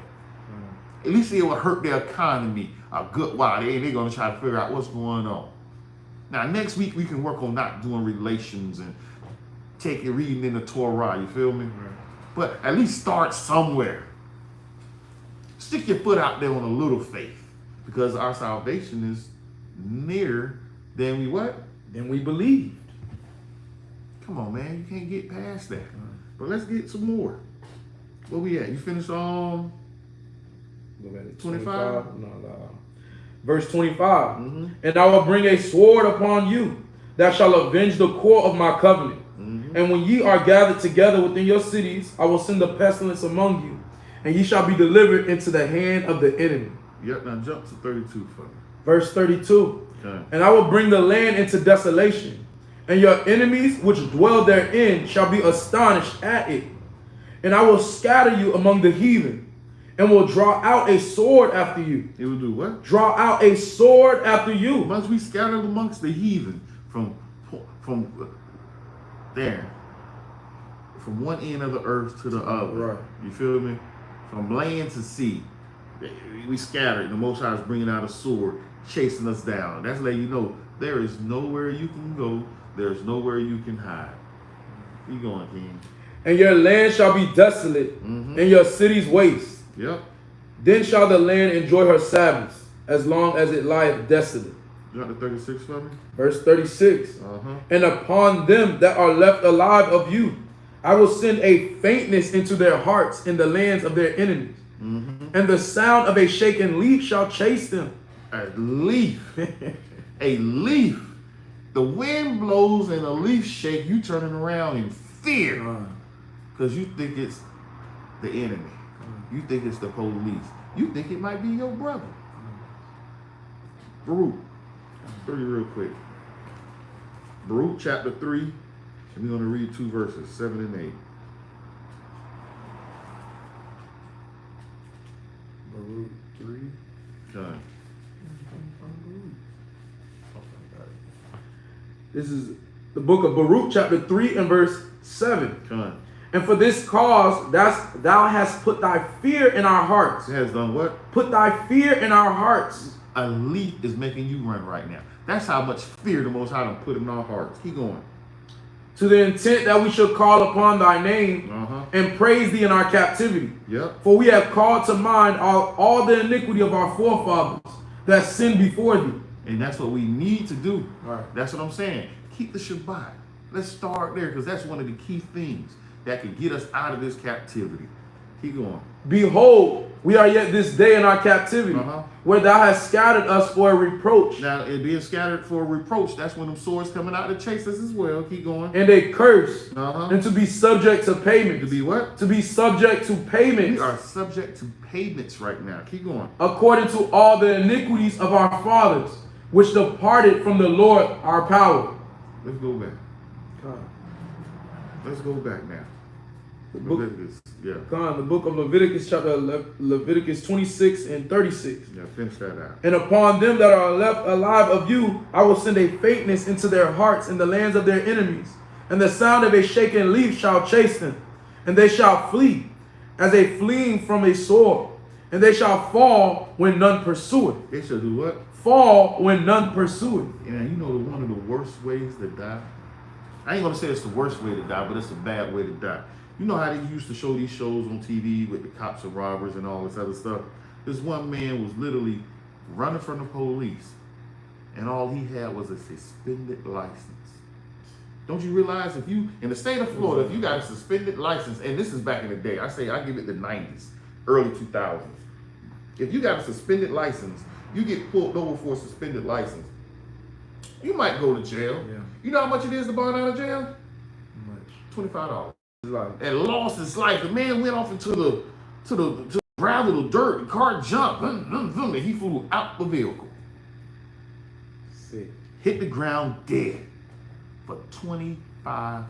At least it will hurt their economy a good while. They're going to try to figure out what's going on. Now, next week, we can work on not doing relations and reading in the Torah. You feel me? But at least start somewhere. Stick your foot out there on a little faith, because our salvation is nearer than we what? Than we believed. Come on, man. You can't get past that. But let's get some more. Where we at? You finished on 25? No. Verse 25. And I will bring a sword upon you that shall avenge the core of my covenant. And when ye are gathered together within your cities, I will send a pestilence among you, and ye shall be delivered into the hand of the enemy. Yep, now jump to 32 for me. Verse 32. Okay. And I will bring the land into desolation, and your enemies which dwell therein shall be astonished at it. And I will scatter you among the heathen, and will draw out a sword after you. It will do what? Draw out a sword after you. Must we scatter amongst the heathen from there, from one end of the earth to the other. Right. You feel me? From land to sea. We scattered. The Most High is bringing out a sword, chasing us down. That's letting you know there is nowhere you can go. There's nowhere you can hide. Keep going, King. And your land shall be desolate, and your cities waste. Yep. Then shall the land enjoy her Sabbaths, as long as it lieth desolate. You got the 36 for me? Verse 36. And upon them that are left alive of you, I will send a faintness into their hearts in the lands of their enemies. And the sound of a shaken leaf shall chase them. A leaf. A leaf. The wind blows and a leaf shake, you turning around in fear. Because you think it's the enemy. You think it's the police. You think it might be your brother. Baruch. 3 real quick. Baruch chapter 3. And we're going to read 2 verses, 7 and 8. Baruch 3. Okay. This is the book of Baruch chapter 3 and verse 7. Okay. And for this cause thou hast put thy fear in our hearts. It has done what? Put thy fear in our hearts. A leaf is making you run right now. That's how much fear the Most High done put in our hearts. Keep going. To the intent that we should call upon thy name and praise thee in our captivity. Yep. For we have called to mind all the iniquity of our forefathers that sinned before thee, And that's what we need to do. Right. That's what I'm saying. Keep the Shabbat. Let's start there because that's one of the key things that could get us out of this captivity. Keep going. Behold, we are yet this day in our captivity, where thou hast scattered us for a reproach. Now, it being scattered for a reproach, that's when them swords coming out to chase us as well. Keep going. And a curse, and to be subject to payment. To be what? To be subject to payment. We are subject to payments right now. Keep going. According to all the iniquities of our fathers, which departed from the Lord our power. Let's go back. Let's go back now. Leviticus, yeah. The book of Leviticus, chapter Leviticus 26 and 36. Yeah, finish that out. And upon them that are left alive of you, I will send a faintness into their hearts in the lands of their enemies. And the sound of a shaken leaf shall chase them. And they shall flee, as a fleeing from a sword. And they shall fall when none pursue it. They shall do what? Fall when none pursue it. And you know one of the worst ways to die? I ain't going to say it's the worst way to die, but it's a bad way to die. You know how they used to show these shows on TV with the cops and robbers and all this other stuff? This one man was literally running from the police, and all he had was a suspended license. Don't you realize if you, in the state of Florida, if you got a suspended license, and this is back in the day, I give it the 90s, early 2000s. If you got a suspended license, you get pulled over for a suspended license, you might go to jail. Yeah. You know how much it is to bond out of jail? How much? $25. And lost his life. The man went off into the gravel, the dirt, the car jumped, and he flew out the vehicle. Sick. Hit the ground dead for $25.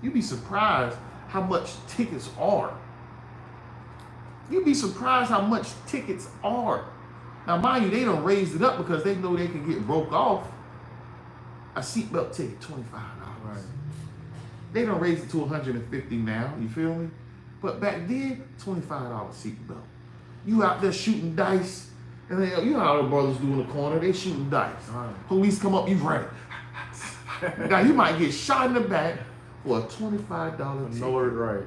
You'd be surprised how much tickets are. You'd be surprised how much tickets are. Now, mind you, they done raised it up because they know they can get broke off. A seatbelt ticket, $25. Right. They done raised it to $150 now, you feel me? But back then, $25 seatbelt. You out there shooting dice, and then, you know how the brothers do in the corner, they shooting dice. Right. Police come up, you running. Now, you might get shot in the back for a $25 ticket. No, right.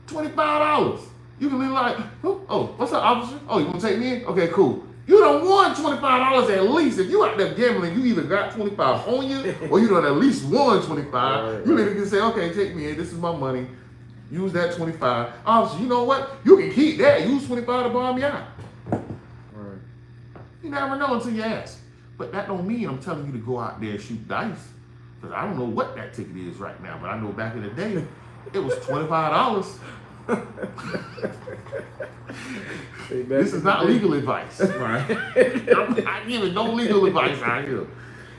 $25. You can be like, oh, what's up, officer? Oh, you gonna take me in? Okay, cool. You done won $25 at least. If you out there gambling, you either got 25 on you or you done at least won 25. Right, you literally can say, okay, take me in. This is my money. Use that 25. Officer, you know what? You can keep that. Use 25 to bomb me out. Right. You never know until you ask. But that don't mean I'm telling you to go out there and shoot dice. Because I don't know what that ticket is right now. But I know back in the day, it was $25. This is not legal advice, right? I'm not giving no legal advice out here.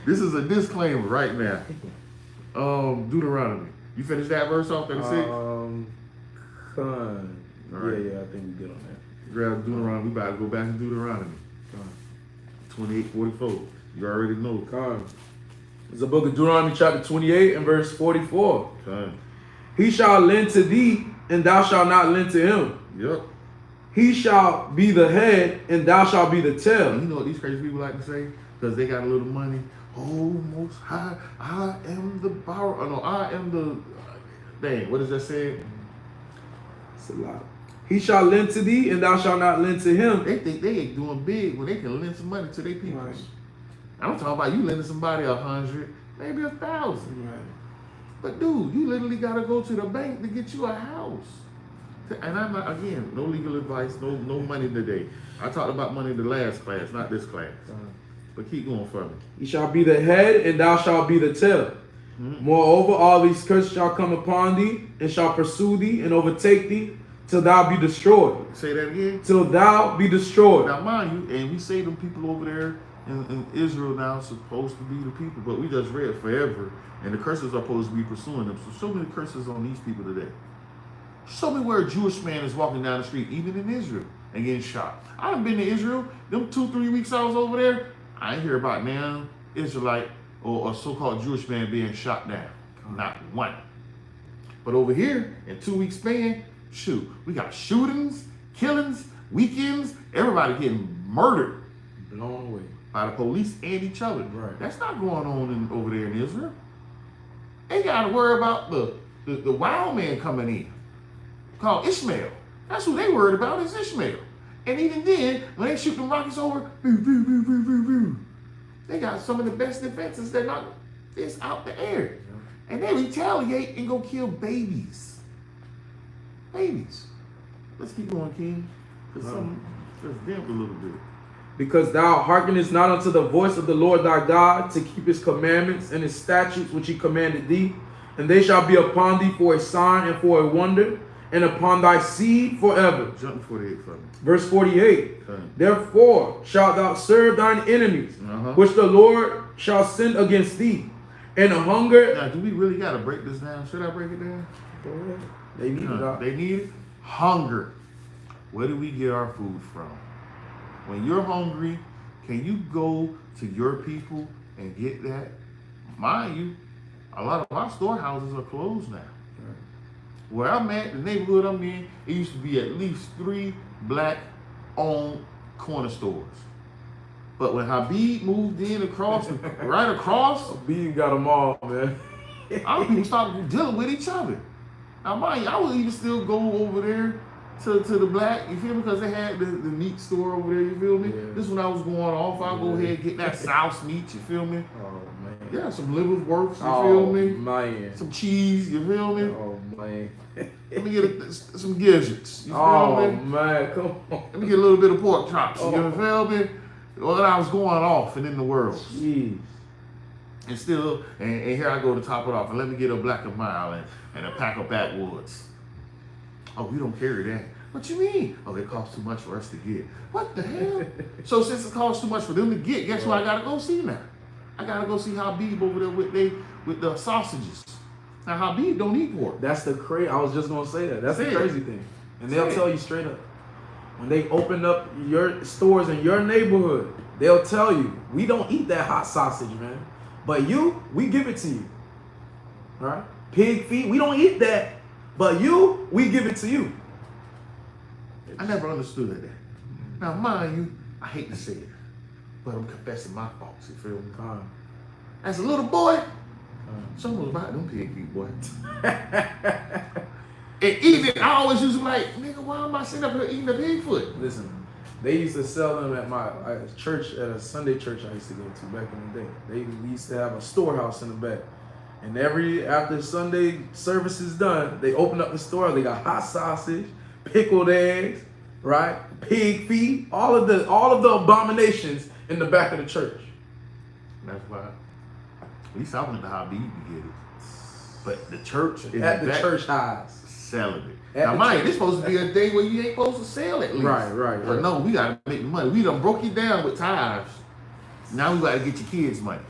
This is a disclaimer right now. Deuteronomy. You finished that verse off, 36? Right. Yeah, I think we good on that. Grab Deuteronomy. We about to go back to Deuteronomy. 28:44. You already know. It's the book of Deuteronomy chapter 28 and verse 44. He shall lend to thee, and thou shalt not lend to him. Yep. He shall be the head, and thou shalt be the tail. You know what these crazy people like to say? Because they got a little money. Oh, most high, I am the borrower. Oh, no, I am the... Dang, what does that say? It's a lot. He shall lend to thee, and thou shalt not lend to him. They think they ain't doing big when they can lend some money to their people. Right. I'm talking about you lending somebody 100, maybe 1,000. Right. But dude, you literally got to go to the bank to get you a house. And I'm not, again, no legal advice, no money today. I talked about money in the last class, not this class. But keep going for me. He shall be the head, and thou shalt be the tail. Mm-hmm. Moreover, all these curses shall come upon thee, and shall pursue thee, and overtake thee, till thou be destroyed. Say that again? Till thou be destroyed. Now, mind you, and we say them people over there in Israel now supposed to be the people, but we just read forever, and the curses are supposed to be pursuing them. So show me the curses on these people today. Show me where a Jewish man is walking down the street, even in Israel, and getting shot. I done been to Israel. Them 2-3 weeks I was over there, I ain't hear about now Israelite or a so-called Jewish man being shot down. Not one. But over here, in 2 weeks span, shoot, we got shootings, killings, weekends, everybody getting murdered. Blown away. By the police and each other. Right. That's not going on over there in Israel. They got to worry about the wild man coming in, called Ishmael. That's who they worried about, is Ishmael. And even then, when they shoot them rockets over, boo, boo, boo, boo, boo, boo, they got some of the best defenses that knock this out the air. And they retaliate and go kill babies. Babies. Let's keep going, King. Let's damp a little bit. Because thou hearkenest not unto the voice of the Lord thy God, to keep his commandments and his statutes which he commanded thee, and they shall be upon thee for a sign and for a wonder, and upon thy seed forever. Jump 48 for me. Verse 48. Okay. Therefore shalt thou serve thine enemies, which the Lord shall send against thee, and a hunger. Now, do we really got to break this down? Should I break it down? Go ahead. They need it. They need it. Hunger. Where do we get our food from? When you're hungry, can you go to your people and get that? Mind you, a lot of our storehouses are closed now. Where I'm at, the neighborhood I'm in, it used to be at least 3 black-owned corner stores. But when Habib moved in across, right across, Habib got them all, man. our people started dealing with each other. Now, mind you, I would even still go over there to the black, you feel me? Because they had the meat store over there, you feel me? Yeah. This when I was going off, I'll go ahead and get that South meat, you feel me? Oh, man. Yeah, some liverwursts, you feel me? Man. Some cheese, you feel me? Oh, man. Let me get some gizzards, you feel Oh, me? man, come on. Let me get a little bit of pork chops, you feel me? Well, I was going off and in the world. Jeez. And still, and here I go to top it off, and let me get a Black and Mild and a pack of backwoods. Oh, we don't carry that. What you mean? Oh, it costs too much for us to get. What the hell? So since it costs too much for them to get, guess who I gotta go see now? I gotta go see Habib over there with the sausages. Now Habib don't eat pork. That's the crazy. I was just gonna say that. That's the crazy thing. And they'll Say tell you straight up. When they open up your stores in your neighborhood, they'll tell you, we don't eat that hot sausage, man. But you, we give it to you. Right? Pig feet, we don't eat that. But you, we give it to you. I never understood that. Now, mind you, I hate to say it, but I'm confessing my faults, you feel me? As a little boy, someone was about them pig feet, boy. And eating it, I always used to be like, nigga, why am I sitting up here eating the pig foot? Listen, they used to sell them at my church, at a Sunday church I used to go to back in the day. We used to have a storehouse in the back. And after Sunday service is done, they open up the store, they got hot sausage, pickled eggs, right? Pig feet, all of the abominations in the back of the church. That's why. At least I went to Habib to get it. But the church is at the church highs. Selling it. Now, mind, this supposed to be a day where you ain't supposed to sell at least. Right. But no, we gotta make money. We done broke you down with tithes. Now we gotta get your kids money.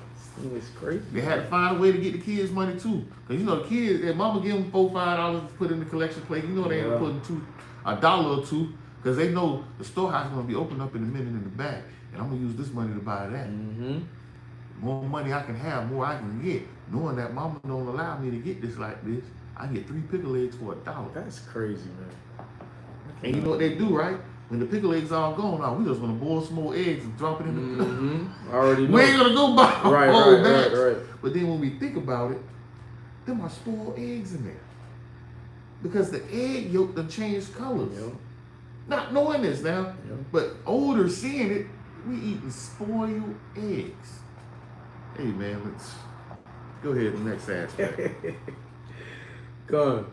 It's crazy. They had to find a way to get the kids money too. Cause you know the kids, their mama give them $4-5 to put in the collection plate. You know they ain't putting $1 or $2, cause they know the storehouse is gonna be opened up in a minute in the back, and I'm gonna use this money to buy that. Mm-hmm. More money I can have, more I can get. Knowing that mama don't allow me to get this like this, I get 3 pickle eggs for $1. That's crazy, man. And you know what they do, right? When the pickle eggs all gone, now we just gonna boil some more eggs and drop it in the. Mm-hmm. Already know. We ain't gonna go buy a whole batch. Right. But then when we think about it, them are spoiled eggs in there. Because the egg yolk done changed colors. Yep. Not knowing this now, Yep. but older seeing it, we eating spoiled eggs. Hey man, let's go ahead to the next aspect. Come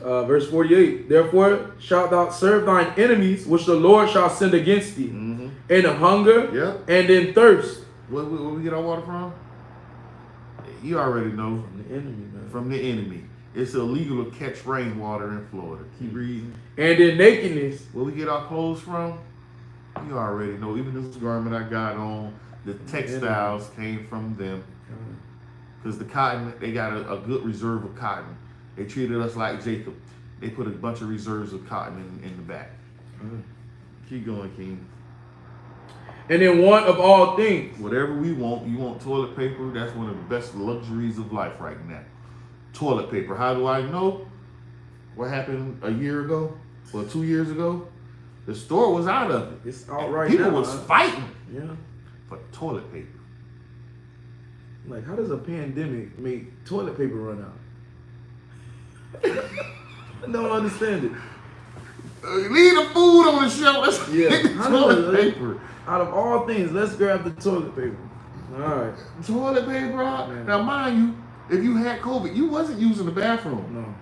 on. Verse 48. Therefore shalt thou serve thine enemies, which the Lord shall send against thee, in hunger and in thirst. Where we get our water from? You already know. From the enemy, man. From the enemy. It's illegal to catch rainwater in Florida. Keep reading. And in nakedness. Where we get our clothes from? You already know. Even this garment I got on, the textiles came from them. Because the cotton, they got a good reserve of cotton. They treated us like Jacob. They put a bunch of reserves of cotton in the back. Keep going, King. And in want of all things. Whatever we want, you want toilet paper, that's one of the best luxuries of life right now. Toilet paper. How do I know? What happened a year ago or 2 years ago? The store was out of it. It's all right People now, was fighting for toilet paper. Like, how does a pandemic make toilet paper run out? I don't understand it. Leave the food on the shelf. Let's get the I know, toilet paper. Out of all things, let's grab the toilet paper. All right. Toilet paper out. Yeah. Now, mind you, if you had COVID, you wasn't using the bathroom. No.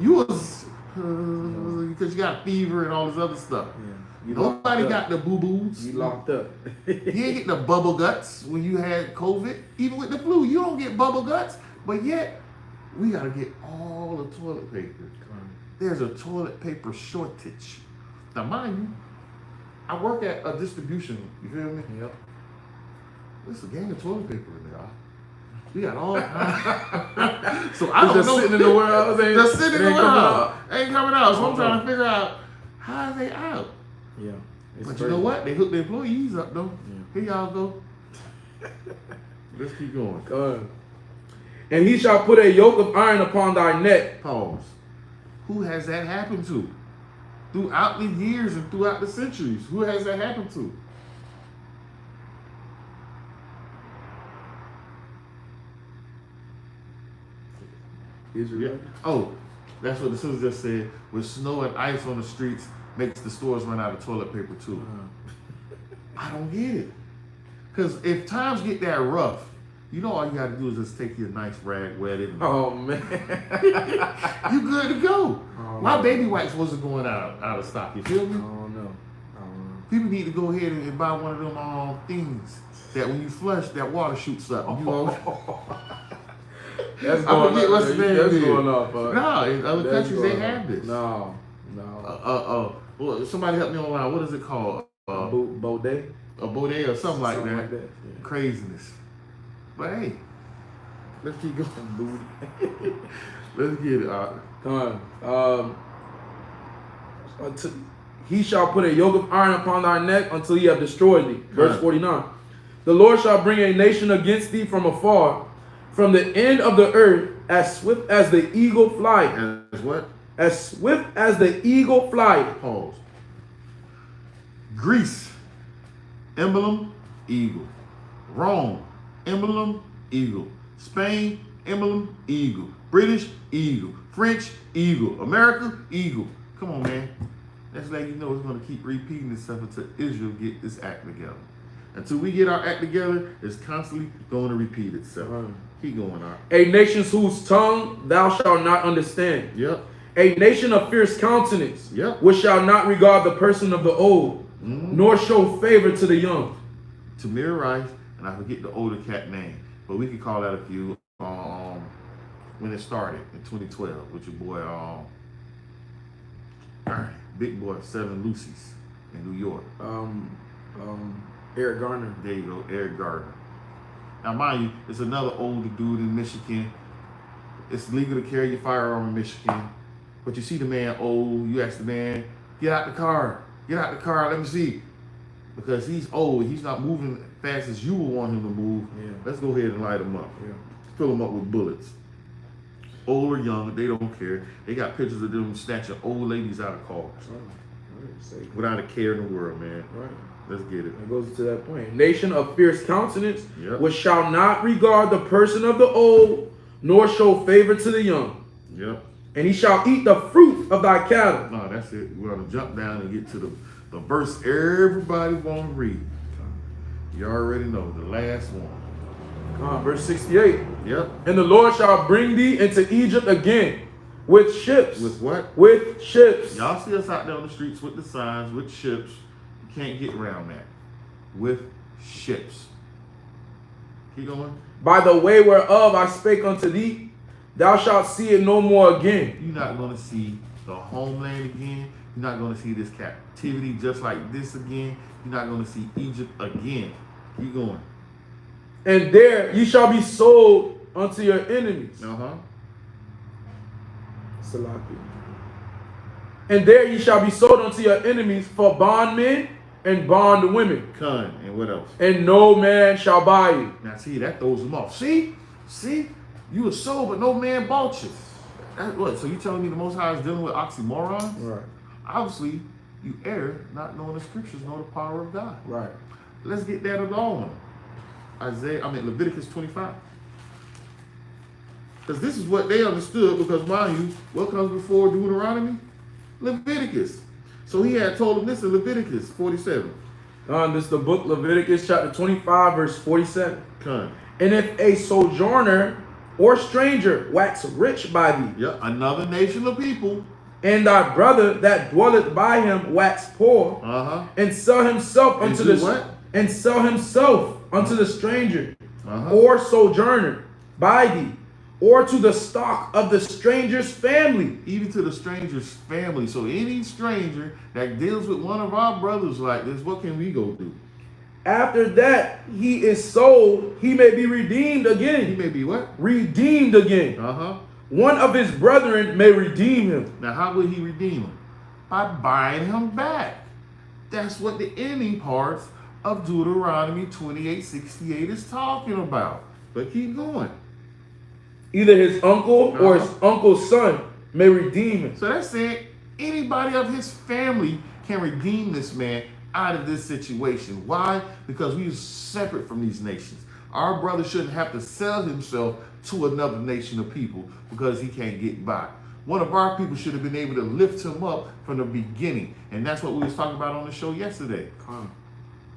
You was because you got fever and all this other stuff. Yeah. You Nobody got the boo-boos. You locked up. You ain't get the bubble guts when you had COVID. Even with the flu, you don't get bubble guts. But yet, we got to get all the toilet paper. There's a toilet paper shortage. Now, mind you, I work at a distribution. You feel me? Yep. There's a gang of toilet paper in there. We got all kinds. So I don't just know. Sitting in the warehouse. Just sitting in the warehouse. Ain't coming out. So I'm Oh, trying no. to figure out how are they out. Yeah. But you know what? They hooked the employees up though. Yeah. Here y'all go. Let's keep going. Go ahead. And he shall put a yoke of iron upon thy neck. Pause. Who has that happened to? Throughout the years and throughout the centuries. Who has that happened to? Israel. Yeah. Oh, that's what the sister just said. With snow and ice on the streets makes the stores run out of toilet paper too. I don't get it. Because if times get that rough, you know all you got to do is just take your nice rag, wet it. Oh man. You good to go. Oh, My no. baby wipes wasn't going out of stock. You feel me? Oh no. People need to go ahead and buy one of them things that when you flush, that water shoots up. You know? That's I forget what's the name. That's is. going off. No, in other That's countries they going have off. this. No. Well, somebody help me online. What is it called? Baudet? A bidet or something like that. Yeah. Craziness. But hey, let's keep going. Booty. Let's get it. Come on. He shall put a yoke of iron upon thy neck until he have destroyed thee. Verse 49. The Lord shall bring a nation against thee from afar, from the end of the earth, as swift as the eagle flight. As what? As swift as the eagle flight. Pause. Greece, emblem, eagle. Rome, emblem, eagle. Spain, emblem, eagle. British, eagle. French, eagle. America, eagle. Come on, man. That's letting you know it's going to keep repeating itself until Israel get this act together. Until we get our act together, it's constantly going to repeat itself. Keep going on. A nation whose tongue thou shalt not understand. Yep. A nation of fierce countenance, Yep. which shall not regard the person of the old, nor show favor to the young. Tamir Rice, and I forget the older cat name, but we could call that a few. When it started in 2012 with your boy, Big Boy 7 Lucy's in New York. Eric Garner. There you go, Eric Gardner. Now, mind you, it's another older dude in Michigan. It's legal to carry your firearm in Michigan, but you see the man old. You ask the man, "Get out the car! Get out the car! Let me see," because he's old. He's not moving fast as you would want him to move. Yeah. Let's go ahead and light him up. Yeah. Fill them up with bullets. Old or young, they don't care. They got pictures of them snatching old ladies out of cars without a care in the world, man. Right. Let's get it. It goes to that point. Nation of fierce countenance, Yep. which shall not regard the person of the old, nor show favor to the young. Yep. And he shall eat the fruit of thy cattle. No, that's it. We're gonna jump down and get to the verse everybody want to read. You already know the last one. Verse 68. Yep. And the Lord shall bring thee into Egypt again with ships. With what? With ships. Y'all see us out there on the streets with the signs, with ships. You can't get around that. With ships. Keep going. By the way whereof I spake unto thee, thou shalt see it no more again. You're not going to see the homeland again. You're not going to see this captivity just like this again. You're not going to see Egypt again. Keep going. And there ye shall be sold unto your enemies. Uh-huh. Salafi. And there ye shall be sold unto your enemies for bondmen and bondwomen. Con. And what else? And no man shall buy you. Now, see, that throws them off. See? You were sold, but no man bought you. That's what? So you telling me the Most High is dealing with oxymorons? Right. Obviously, you err not knowing the scriptures, nor the power of God. Right. Let's get that alone. Leviticus 25. Because this is what they understood, because mind you, what comes before Deuteronomy? Leviticus. So he had told him this in Leviticus 47. This is the book Leviticus chapter 25 verse 47. Con. And if a sojourner or stranger wax rich by thee, Yeah, another nation of people. and thy brother that dwelleth by him wax poor, and sell himself And unto do the what? and sell himself unto the stranger Uh-huh. or sojourner by thee, or to the stock of the stranger's family. Even to the stranger's family. So any stranger that deals with one of our brothers like this, what can we go do? After that he is sold, he may be redeemed He again. may be what? Redeemed again. Uh-huh. One of his brethren may redeem him. Now, how will he redeem him? By buying him back. That's what the ending parts of Deuteronomy 28:68 is talking about. But keep going. Either his uncle or his uncle's son may redeem him. So that's saying anybody of his family can redeem this man out of this situation. Why? Because we are separate from these nations. Our brother shouldn't have to sell himself to another nation of people because he can't get by. One of our people should have been able to lift him up from the beginning. And that's what we was talking about on the show yesterday.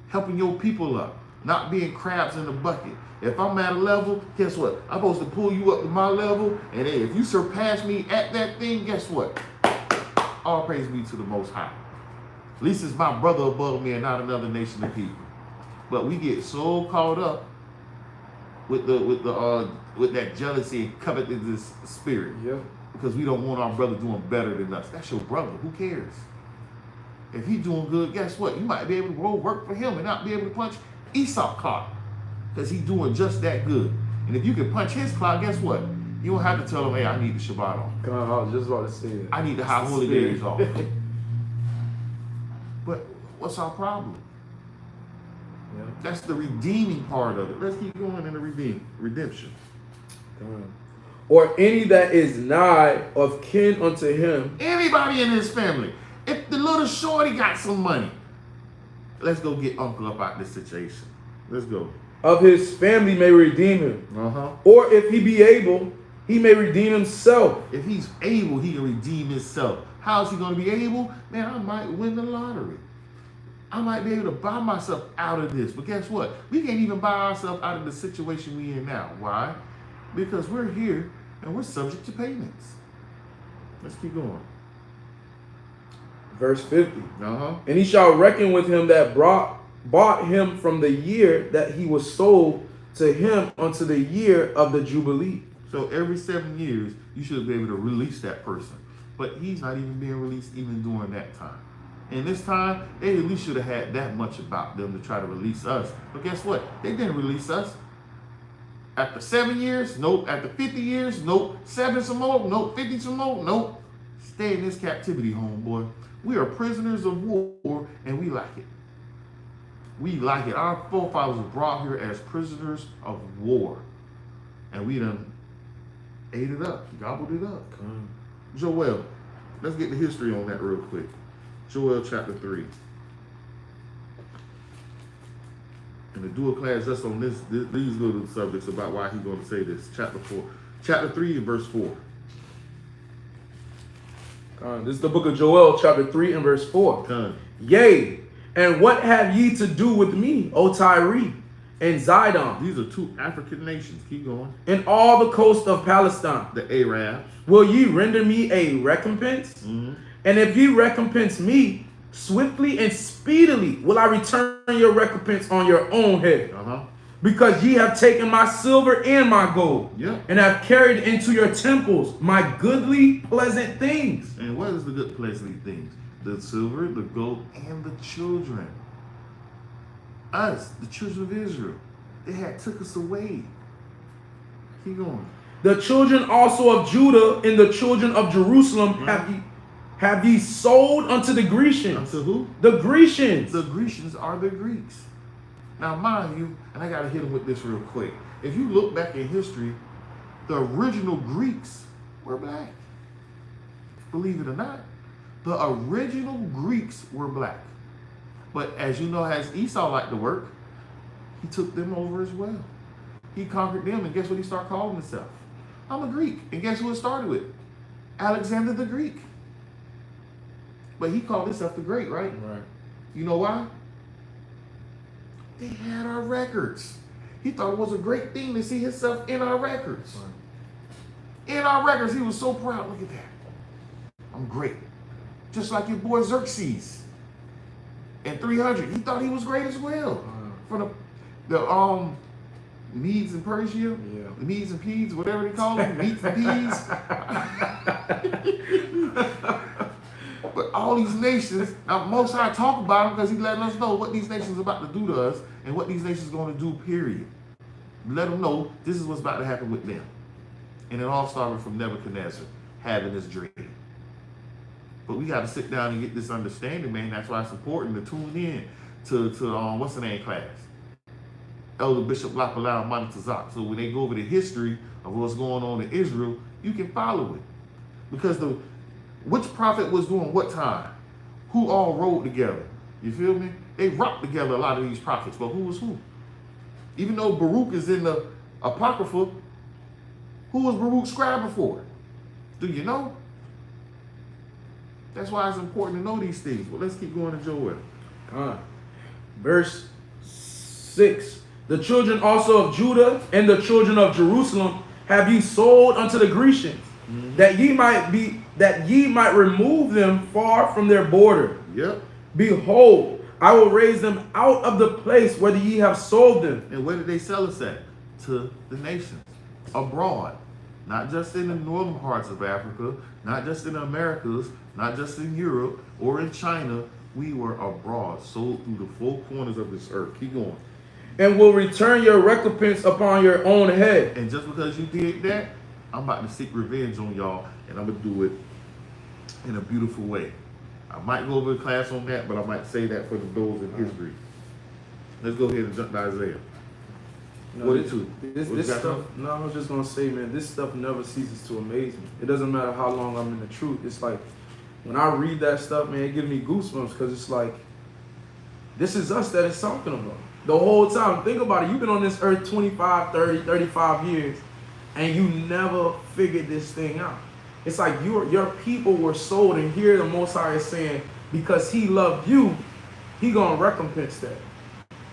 Helping your people up, not being crabs in the bucket. If I'm at a level, guess what? I'm supposed to pull you up to my level. And if you surpass me at that thing, guess what? All praise be to the Most High. At least it's my brother above me and not another nation of people. But we get so caught up with that jealousy and covetousness spirit. Yeah. Because we don't want our brother doing better than us. That's your brother. Who cares? If he's doing good, guess what? You might be able to go work for him and not be able to punch Esau clock. Because he's doing just that good. And if you can punch his clock, guess what? You don't have to tell him, hey, I need the Shabbat off. God, I was just about to say that. I need the high holy days off. But what's our problem? Yeah. That's the redeeming part of it. Let's keep going in the redemption. Or any that is nigh of kin unto him. Anybody in his family. If the little shorty got some money, let's go get uncle up out this situation. Let's go. Of his family may redeem him. Uh-huh. Or if he be able, he may redeem himself. If he's able, he can redeem himself. How is he going to be able? Man, I might win the lottery. I might be able to buy myself out of this. But guess what? We can't even buy ourselves out of the situation we in now. Why? Because we're here and we're subject to payments. Let's keep going. Verse 50. Uh-huh. And he shall reckon with him that bought him from the year that he was sold to him unto the year of the Jubilee. So every 7 years, you should be able to release that person. But he's not even being released even during that time. And this time, they at least should have had that much about them to try to release us. But guess what? They didn't release us. After 7 years, nope. After 50 years, nope. 7 some more, nope. 50 some more, nope. Stay in this captivity, homeboy. We are prisoners of war, and we like it. We like it. Our forefathers were brought here as prisoners of war. And we done ate it up, gobbled it up. Joel, let's get the history on that real quick. Joel chapter 3. And the dual class just on these little subjects about why he's going to say this. Chapter 3 and verse 4. This is the book of Joel, chapter 3 and verse 4. Yea, and what have ye to do with me, O Tyre and Zidon? These are two African nations. Keep going. And all the coast of Palestine. The Arabs. Will ye render me a recompense? Mm-hmm. And if ye recompense me, swiftly and speedily will I return your recompense on your own head. Because ye have taken my silver and my gold, and have carried into your temples my goodly, pleasant things. And what is the good, pleasant things? The silver, the gold, and the children. Us, the children of Israel. They had took us away. Keep going. The children also of Judah and the children of Jerusalem have ye sold unto the Grecians. Unto who? The Grecians. The Grecians are the Greeks. Now, mind you, and I got to hit them with this real quick. If you look back in history, the original Greeks were black. Believe it or not, the original Greeks were black. But as you know, as Esau liked to work, he took them over as well. He conquered them, and guess what he started calling himself? I'm a Greek. And guess who it started with? Alexander the Greek. But he called himself the great, right? Right. You know why? They had our records. He thought it was a great thing to see himself in our records. Right. In our records, he was so proud. Look at that. I'm great. Just like your boy Xerxes. In 300, he thought he was great as well. From the Medes and Persia, the Medes and Pedes, whatever they call them, Medes and Peas. But all these nations, now Most High talk about them because he's letting us know what these nations are about to do to us and what these nations are going to do, period. Let them know this is what's about to happen with them. And it all started from Nebuchadnezzar having this dream. But we got to sit down and get this understanding, man. That's why it's important to tune in to what's the name class? Elder Bishop Lapalao Monetazak. So when they go over the history of what's going on in Israel, you can follow it. Because which prophet was doing what time? Who all rode together? You feel me? They rocked together, a lot of these prophets, but who was who? Even though Baruch is in the Apocrypha, who was Baruch scribing for? Do you know? That's why it's important to know these things. Well, let's keep going to Joel. Verse 6. The children also of Judah and the children of Jerusalem have ye sold unto the Grecians, that ye might remove them far from their border. Yep. Behold, I will raise them out of the place where ye have sold them. And where did they sell us at? To the nations abroad. Not just in the northern parts of Africa, not just in the Americas, not just in Europe or in China. We were abroad, sold through the four corners of this earth. Keep going. And will return your recompense upon your own head. And just because you did that, I'm about to seek revenge on y'all, and I'm going to do it in a beautiful way. I might go over the class on that, but I might say that for those in history. Let's go ahead and jump to Isaiah. No, 42. This stuff, no, I was just going to say, man, this stuff never ceases to amaze me. It doesn't matter how long I'm in the truth. It's like, when I read that stuff, man, it gives me goosebumps because it's like, this is us that it's talking about. The whole time. Think about it. You've been on this earth 25, 30, 35 years, and you never figured this thing out. It's like your people were sold, and here the Most High is saying, because he loved you, he going to recompense that.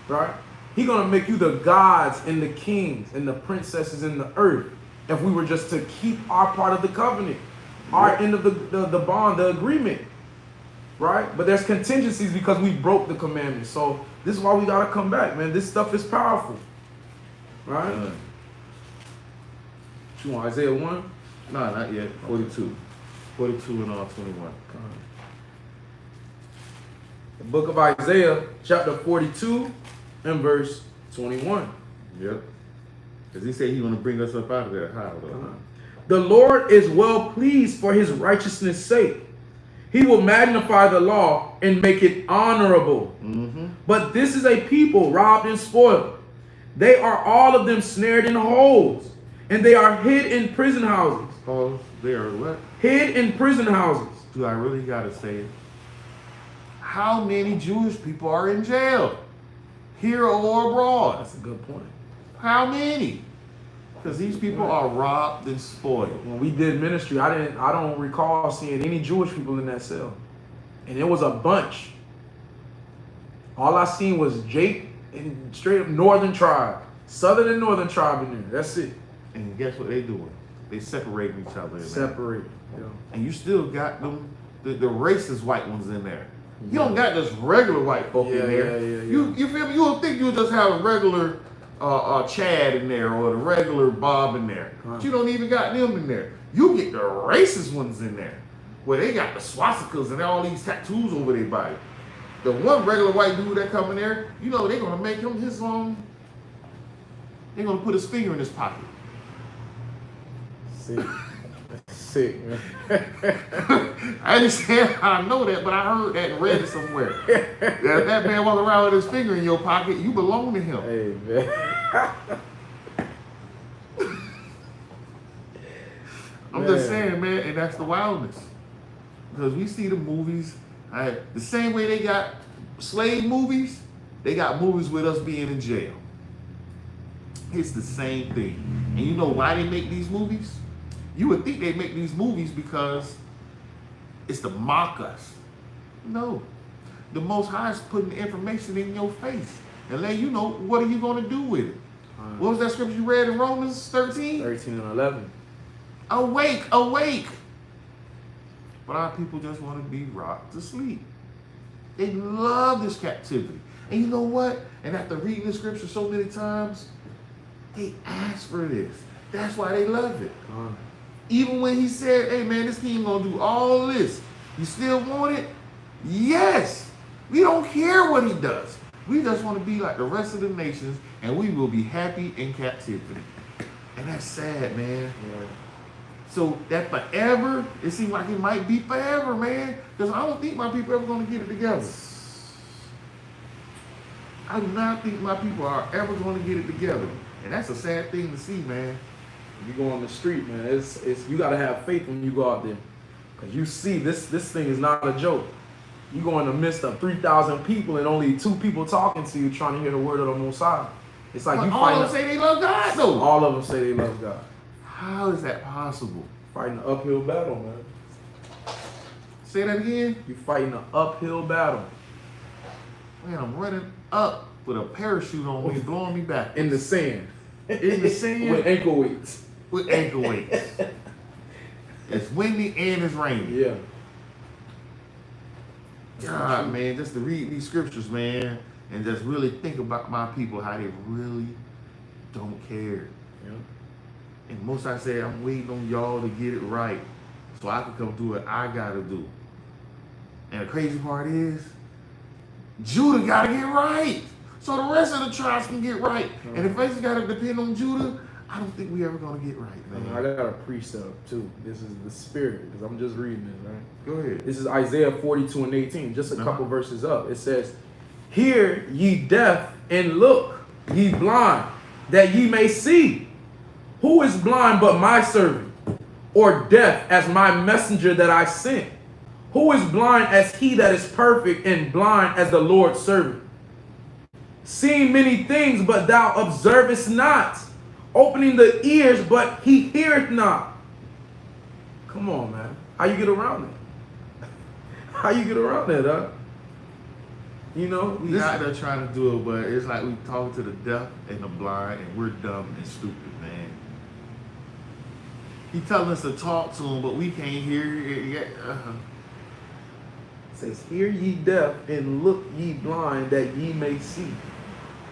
Right? He going to make you the gods and the kings and the princesses in the earth if we were just to keep our part of the covenant, our end of the bond, the agreement. Right? But there's contingencies because we broke the commandments. So this is why we got to come back, man. This stuff is powerful. Right? You want Isaiah 1? No, not yet. 42. 42 and 21. The book of Isaiah, chapter 42 and verse 21. Yep. Because he said he's going to bring us up out of there. How, though? The Lord is well pleased for his righteousness' sake. He will magnify the law and make it honorable. But this is a people robbed and spoiled. They are all of them snared in holes, and they are hid in prison houses. Oh, they are what? Hid in prison houses. Do I really got to say it? How many Jewish people are in jail? Here or abroad? That's a good point. How many? Because these people are robbed and spoiled. When we did ministry, I don't recall seeing any Jewish people in that cell. And it was a bunch. All I seen was Jake and straight up northern tribe. Southern and northern tribe in there. That's it. And guess what they doing? They separating each other. Separated. Yeah. And you still got them, the racist white ones in there. You don't got just regular white folk in there. You feel me? You don't think you'll just have a regular Chad in there or the regular Bob in there. But you don't even got them in there. You get the racist ones in there, where they got the swastikas and all these tattoos over their body. The one regular white dude that come in there, you know, they're gonna make him his own. They're gonna put his finger in his pocket. Sick. Sick, man. I didn't say I know that, but I heard that and read it somewhere. that man walking around with his finger in your pocket, you belong to him. Hey, man. I'm just saying, man, and that's the wildness. Because we see the movies, the same way they got slave movies, they got movies with us being in jail. It's the same thing. And you know why they make these movies? You would think they make these movies because it's to mock us. No. The Most High is putting the information in your face and letting you know what are you going to do with it. What was that scripture you read in Romans 13? 13 and 11. Awake, awake. But our people just want to be rocked to sleep. They love this captivity. And you know what? And after reading the scripture so many times, they ask for this. That's why they love it. Even when he said, hey man, this king gonna do all this, you still want it? Yes. We don't care what he does. We just want to be like the rest of the nations, and we will be happy in captivity. And that's sad, man. Yeah. So that forever, it seems like it might be forever, man. Because I don't think my people are ever going to get it together. I do not think my people are ever going to get it together. And that's a sad thing to see, man. You go on the street, man. It's you gotta have faith when you go out there, cause you see this thing is not a joke. You go in the midst of 3,000 people and only 2 people talking to you, trying to hear the word of the Most High. It's like but you all fighting. of them say they love God, though. All of them say they love God. How is that possible? Fighting an uphill battle, man. Say that again. You fighting an uphill battle. Man, I'm running up with a parachute on me, blowing me back In the sand. In the sand With ankle weights. With ankle weights. It's windy and it's raining. Yeah. God, man, just to read these scriptures, man, and just really think about my people, how they really don't care. Yeah. And most I say, I'm waiting on y'all to get it right so I can come do what I gotta do. And the crazy part is, Judah gotta get right so the rest of the tribes can get right. And if it's gotta depend on Judah, I don't think we ever gonna get right, man. I got a precept too. This is the spirit, because I'm just reading this, right? Go ahead. This is Isaiah 42 and 18, just a couple verses up. It says, hear ye deaf and look, ye blind, that ye may see. Who is blind but my servant, or deaf as my messenger that I sent? Who is blind as he that is perfect, and blind as the Lord's servant? Seeing many things, but thou observest not. Opening the ears, but he heareth not. Come on, man. How you get around it? How you get around that, huh? You know? We out there trying to do it, but it's like we talk to the deaf and the blind, and we're dumb and stupid, man. He telling us to talk to him, but we can't hear it yet. It says, hear ye deaf and look ye blind, that ye may see.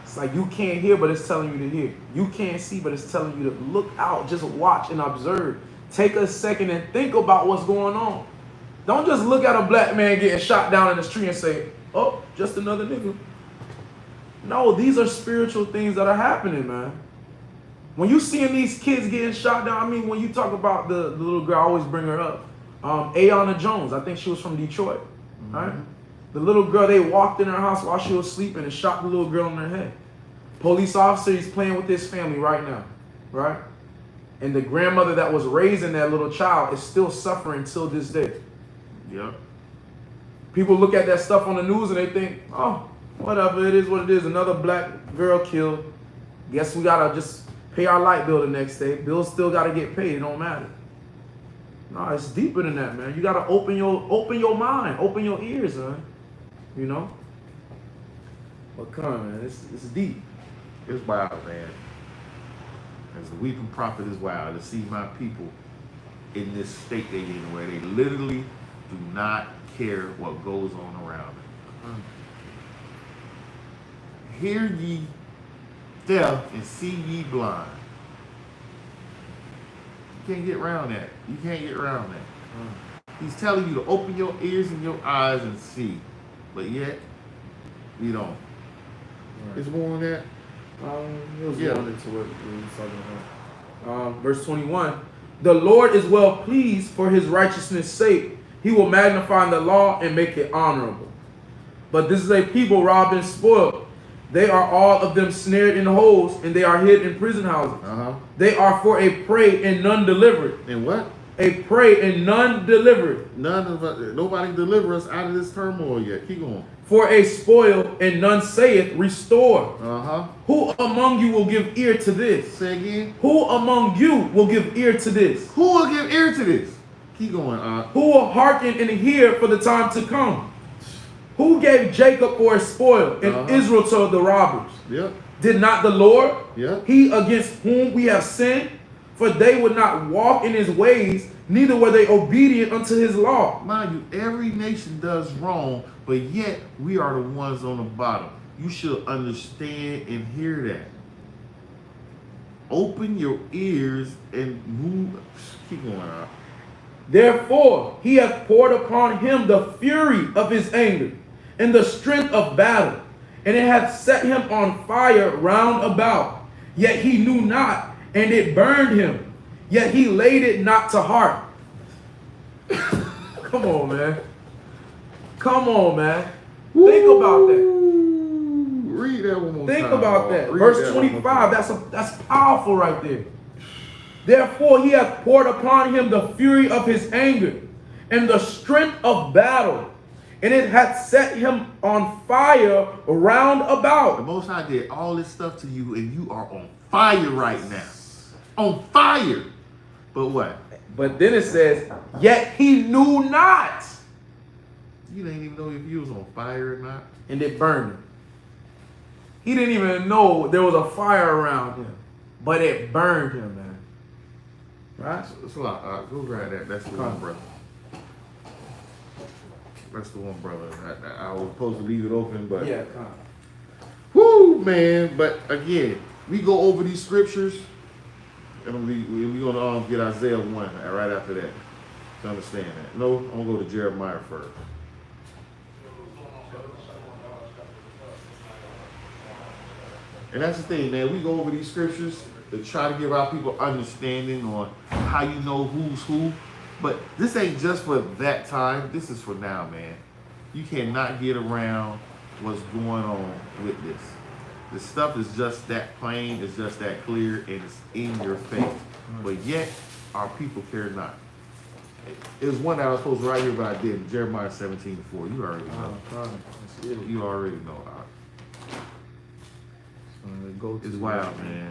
It's like you can't hear, but it's telling you to hear. You can't see, but it's telling you to look out, just watch and observe. Take a second and think about what's going on. Don't just look at a black man getting shot down in the street and say, oh, just another nigga. No, these are spiritual things that are happening, man. When you seeing these kids getting shot down, I mean, when you talk about the little girl, I always bring her up. Ayanna Jones, I think she was from Detroit, right? The little girl, they walked in her house while she was sleeping and shot the little girl in her head. Police officer, he's playing with his family right now, right? And the grandmother that was raising that little child is still suffering till this day. Yep. People look at that stuff on the news and they think, oh, whatever, it is what it is. Another black girl killed. Guess we gotta just pay our light bill the next day. Bills still gotta get paid. It don't matter. No, it's deeper than that, man. You gotta open your mind, open your ears, man. You know. But come on, man, it's deep. It's wild, man. As the weeping prophet is wild to see my people in this state they in, where they literally do not care what goes on around them. Hear ye deaf and see ye blind. You can't get around that. You can't get around that. He's telling you to open your ears and your eyes and see. But yet, we don't. Right. It's more than that. It was going into what we were talking about. Verse 21. The Lord is well pleased for his righteousness' sake. He will magnify the law and make it honorable. But this is a people robbed and spoiled. They are all of them snared in holes, and they are hid in prison houses. They are for a prey and none delivered. And what? A prey and none delivered. Nobody deliver us out of this turmoil yet. Keep going. For a spoil and none saith, restore. Who among you will give ear to this? Say again. Who among you will give ear to this? Who will give ear to this? Keep going. Who will hearken and hear for the time to come? Who gave Jacob for his spoil and Israel to the robbers? Yep. Did not the Lord? Yep. He against whom we have sinned? For they would not walk in his ways, neither were they obedient unto his law. Mind you, every nation does wrong, but yet we are the ones on the bottom. You should understand and hear that. Open your ears and move. Keep going out. Therefore, he hath poured upon him the fury of his anger and the strength of battle, and it hath set him on fire round about. Yet he knew not, and it burned him. Yet he laid it not to heart. Come on, man. Come on, man. Woo. Think about that. Read that one more time. Think about that. Read Verse that 25, that's powerful right there. Therefore he hath poured upon him the fury of his anger and the strength of battle, and it hath set him on fire round about. The Most High did all this stuff to you, and you are on fire right now. On fire. But what? But then it says, yet he knew not. You didn't even know if you was on fire or not. And it burned him. He didn't even know there was a fire around him, but it burned him, man. Right? It's a lot. Go grab that. That's the one, brother. That's the one, brother. I was supposed to leave it open, but yeah, come on. Whoo, man. But again, we go over these scriptures, and we're going to get Isaiah 1 right after that to understand that. No, I'm going to go to Jeremiah first. And that's the thing, man. We go over these scriptures to try to give our people understanding on how you know who's who. But this ain't just for that time. This is for now, man. You cannot get around what's going on with this. The stuff is just that plain, it's just that clear, and it's in your face. But yet, our people care not. It was one that I was supposed to write here, but I didn't. Jeremiah 17:4. You already know. You already know. It's wild, man.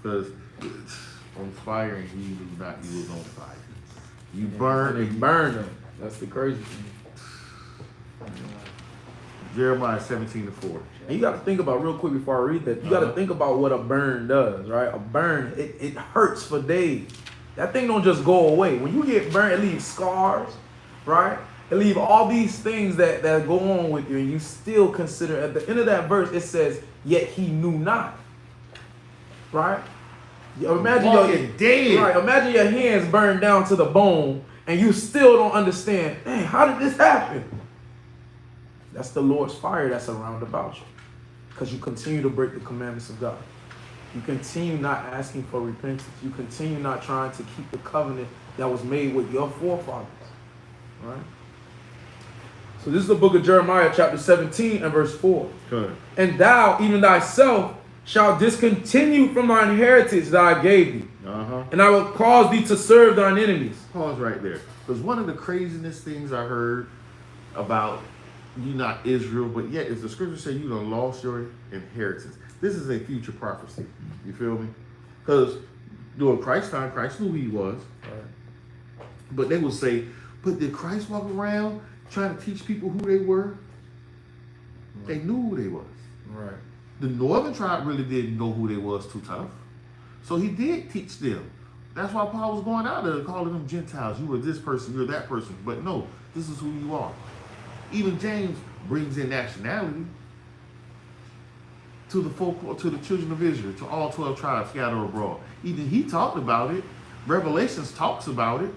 Because on fire and he knew not you was on fire. You burned and burned them. That's the crazy thing. Jeremiah 17:4. And you got to think about real quick before I read that. You got to think about what a burn does, right? A burn, it hurts for days. That thing don't just go away. When you get burned, it leaves scars, right? It leaves all these things that go on with you, and you still consider. At the end of that verse, it says, "Yet he knew not." Right? Imagine imagine your hands burned down to the bone, and you still don't understand. Dang, how did this happen? That's the Lord's fire that's around about you, because you continue to break the commandments of God. You continue not asking for repentance. You continue not trying to keep the covenant that was made with your forefathers. Right? So this is the book of Jeremiah, chapter 17 and verse 4. Good. And thou, even thyself, shalt discontinue from thine heritage that I gave thee. And I will cause thee to serve thine enemies. Pause right there. Because one of the craziest things I heard about you not Israel, but yet is the scripture say you done lost your inheritance. This is a future prophecy. You feel me? Because during Christ's time, Christ knew who he was. Right. But they would say, but did Christ walk around trying to teach people who they were? Right. They knew who they was. Right. The northern tribe really didn't know who they was too tough. So he did teach them. That's why Paul was going out there calling them Gentiles. You were this person, you're that person. But no, this is who you are. Even James brings in nationality to the folk, to the children of Israel, to all 12 tribes scattered abroad. Even he talked about it. Revelations talks about it.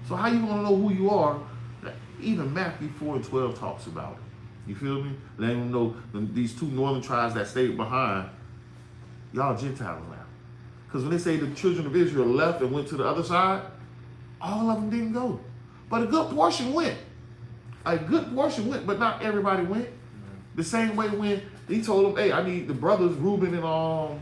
So how you gonna know who you are? Even Matthew 4 and 12 talks about it. You feel me? Letting them know these two northern tribes that stayed behind, y'all Gentiles now. Because when they say the children of Israel left and went to the other side, all of them didn't go. But a good portion went. A good portion went, but not everybody went. The same way when he told them, hey, I need the brothers Reuben and well,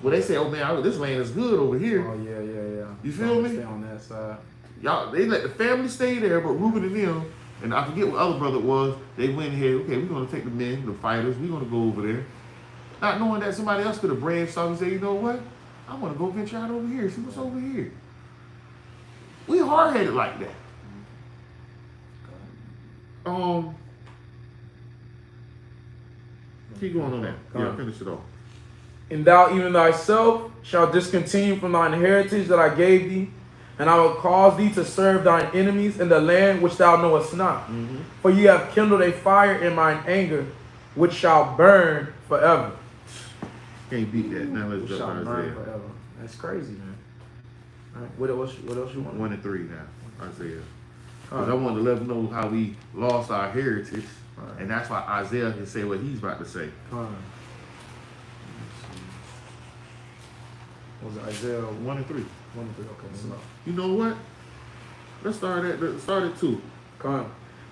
they say, oh man, this land is good over here. Oh yeah. You feel me? Stay on that side. Y'all, they let the family stay there, but Reuben and them, and I forget what other brother it was, they went ahead, okay, we're gonna take the men, the fighters, we're gonna go over there. Not knowing that somebody else could have branched off and say, you know what? I wanna go venture out over here, see what's over here. We hard-headed like that. Keep going on that. Yeah, finish it off. And thou even thyself shalt discontinue from thine heritage that I gave thee, and I will cause thee to serve thine enemies in the land which thou knowest not. For ye have kindled a fire in mine anger, which shall burn forever. Can't beat that. Now let's Which jump shall to burn Isaiah. forever. That's crazy, man. All right, what else you want? 1 and 3 now, Isaiah. Because I wanted to let them know how we lost our heritage, and that's why Isaiah can say what he's about to say. Was it Isaiah 1 and 3. 1 and 3? Okay, so. You know what? Let's start at 2.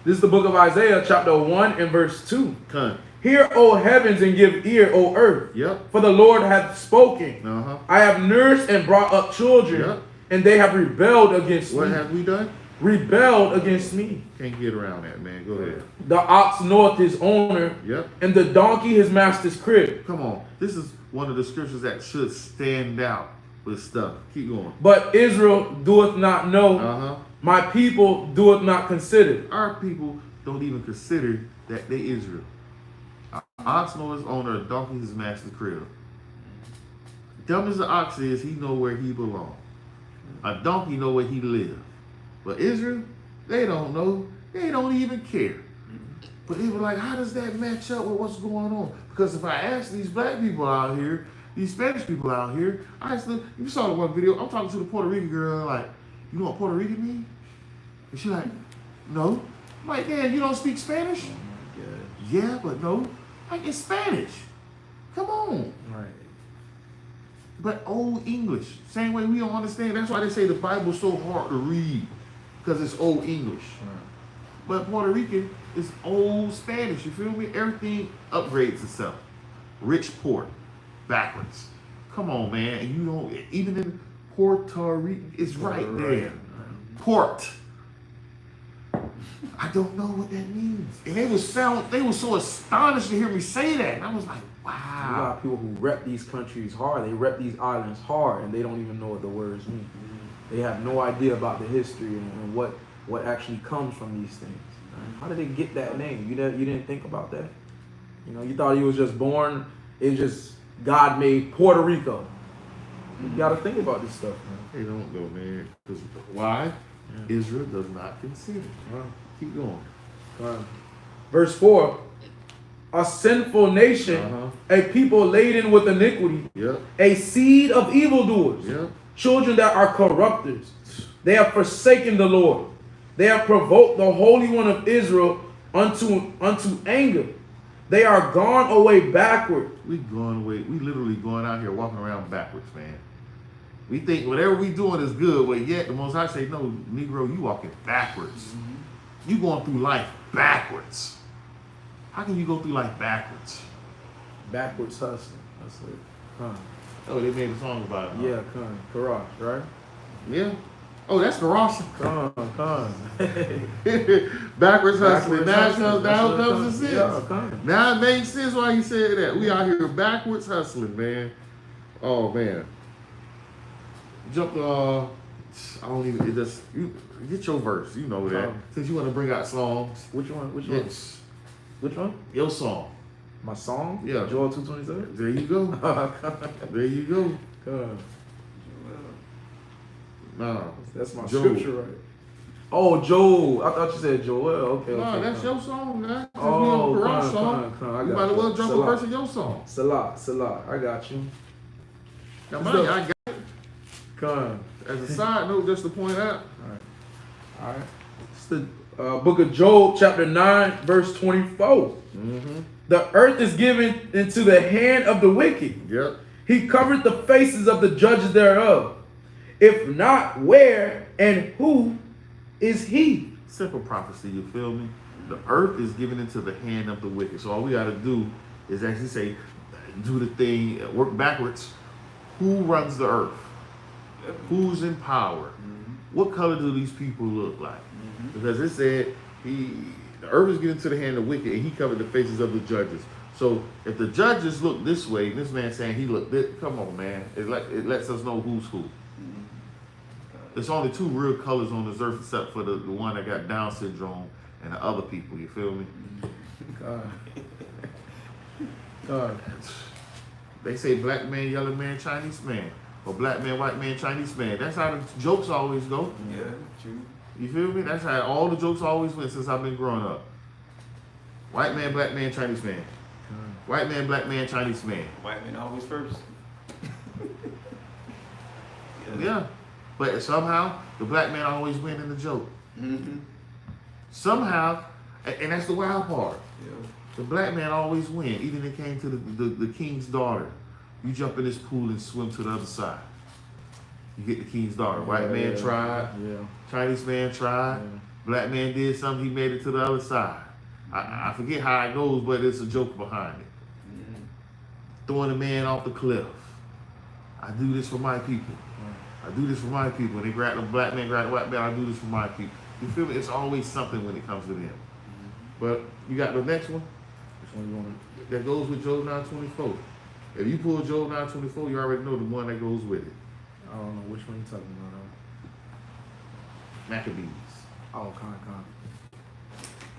This is the book of Isaiah, chapter 1 and verse 2. Come. Hear, O heavens, and give ear, O earth. Yep. For the Lord hath spoken. I have nursed and brought up children, and they have rebelled against me. What have we done? Rebelled against me. Can't get around that, man. Go ahead. The ox knoweth his owner, and the donkey his master's crib. Come on. This is one of the scriptures that should stand out with stuff. Keep going. But Israel doeth not know. My people doeth not consider. Our people don't even consider that they Israel. Ox know his owner, a donkey his master's crib. Dumb as the ox is, he know where he belongs. A donkey know where he lives. But Israel, they don't know. They don't even care. But they were like, how does that match up with what's going on? Because if I ask these black people out here, these Spanish people out here, you saw the one video, I'm talking to the Puerto Rican girl, like, you know what Puerto Rican mean? And she's like, no. I'm like, damn, you don't speak Spanish? Oh my God. Yeah, but no. Like, it's Spanish. Come on. Right. But old English, same way we don't understand. That's why they say the Bible's so hard to read, because it's old English. But Puerto Rican is old Spanish, you feel me? Everything upgrades itself. Rich port, backwards. Come on, man. And you don't, even in Puerto Rico, it's right there. Port. I don't know what that means. And they were so astonished to hear me say that. And I was like, wow. A lot of people who rep these countries hard, they rep these islands hard, and they don't even know what the words mean. They have no idea about the history and what actually comes from these things. How did they get that name? You didn't think about that? You know, you thought he was just born, it's just God made Puerto Rico. You gotta think about this stuff, man. They don't go, man. Why? Yeah. Israel does not consider. Keep going. Verse 4. A sinful nation, a people laden with iniquity, a seed of evildoers, children that are corrupters. They have forsaken the Lord. They have provoked the Holy One of Israel unto anger. They are gone away backward. We literally going out here walking around backwards, man. We think whatever we doing is good, but yet the Most High say, no, Negro, you walking backwards. You going through life backwards. How can you go through life backwards? Backwards hustling. That's it. Oh, they made a song about it. Yeah, Garage, right? Yeah. Oh, that's Garage. Backwards hustling. Now comes the sense. Yeah, now it makes sense why he said that. We out here backwards hustling, man. Oh, man. Jump I don't even, you get your verse, you know that. Since you want to bring out songs. Which one? Yes. Which one? Your song. My song? Yeah. Joel 2:27? There you go. There you go. God. No. That's my scripture, right? Oh, Joel. I thought you said Joel. Okay. No, that's your song, man. Oh, you might as well drop a verse of your song. Salah. I got you. Come on, I got it. As a side note, just to point out. All right. It's the book of Job, chapter 9, verse 24. The earth is given into the hand of the wicked. Yep. He covered the faces of the judges thereof. If not, where and who is he? Simple prophecy, you feel me? The earth is given into the hand of the wicked. So all we got to do is actually say, do the thing, work backwards. Who runs the earth? Who's in power? What color do these people look like? Because it said the earth is given to the hand of the wicked, and he covered the faces of the judges. So if the judges look this way, and this man saying he looked this, come on, man. It lets us know who's who. There's only two real colors on this earth except for the one that got Down syndrome and the other people. You feel me? God. They say black man, yellow man, Chinese man, or black man, white man, Chinese man. That's how the jokes always go. Yeah, true. You feel me? That's how all the jokes always went since I've been growing up. White man, black man, Chinese man. White man, black man, Chinese man. White man always first. Yeah. But somehow, the black man always win in the joke. Mm-hmm. Somehow, and that's the wild part. Yeah. The black man always win. Even when it came to the king's daughter. You jump in this pool and swim to the other side. You get the king's daughter. White man tried. Yeah. Chinese man tried. Yeah. Black man did something. He made it to the other side. I forget how it goes, but it's a joke behind it. Mm-hmm. Throwing a man off the cliff. I do this for my people. I do this for my people. When they grab the black man, grab the white man, I do this for my people. You feel me? It's always something when it comes to them. But you got the next one? Which one you want? That goes with Job 9:24. If you pull Job 9:24, you already know the one that goes with it. I don't know which one you talking about. Maccabees. Oh, con.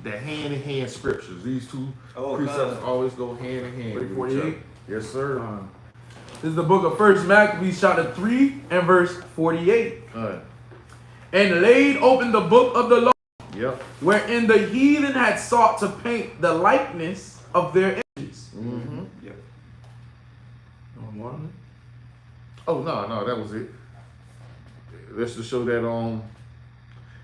The hand-in-hand scriptures. These two Oh, precepts always go hand in hand. Ready, with each 48? other. Yes, sir. This is the book of 1 Maccabees, chapter 3 and verse 48. And laid open the book of the law, Yep. wherein the heathen had sought to paint the likeness of their images. Mm-hmm. Yep. Oh, no, that was it. That's to show that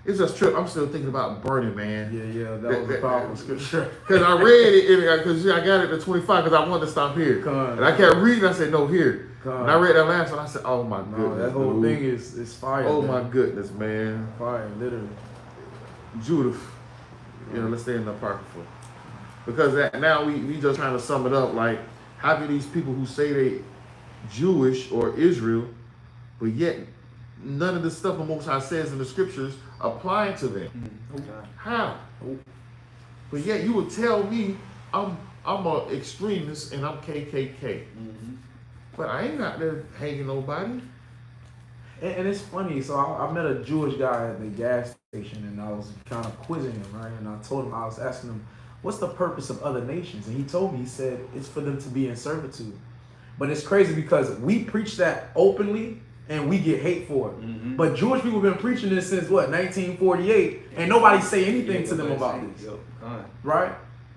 it's just trip. I'm still thinking about burning, man. Yeah, that was a powerful scripture. Because I read it, because I got it to 25 because I wanted to stop here. And I kept reading, I said, no, here. And I read that last one, I said, oh my goodness. That whole dude. thing is fire. Oh man. my goodness, man. Fire, literally. Judith. Let's stay in the apocrypha. Because now we just trying to sum it up, like, how can these people who say they Jewish or Israel, but yet none of the stuff the Most High says in the scriptures apply to them? Okay. How? But yet you would tell me I'm an extremist and I'm KKK. Mm-hmm. But I ain't out there hanging nobody. And it's funny. So I met a Jewish guy at the gas station, and I was kind of quizzing him, right? And I told him, I was asking him, what's the purpose of other nations? And he told me, he said, it's for them to be in servitude. But it's crazy because we preach that openly and we get hate for it. Mm-hmm. But Jewish people have been preaching this since what, 1948, and nobody say anything to them about this, right?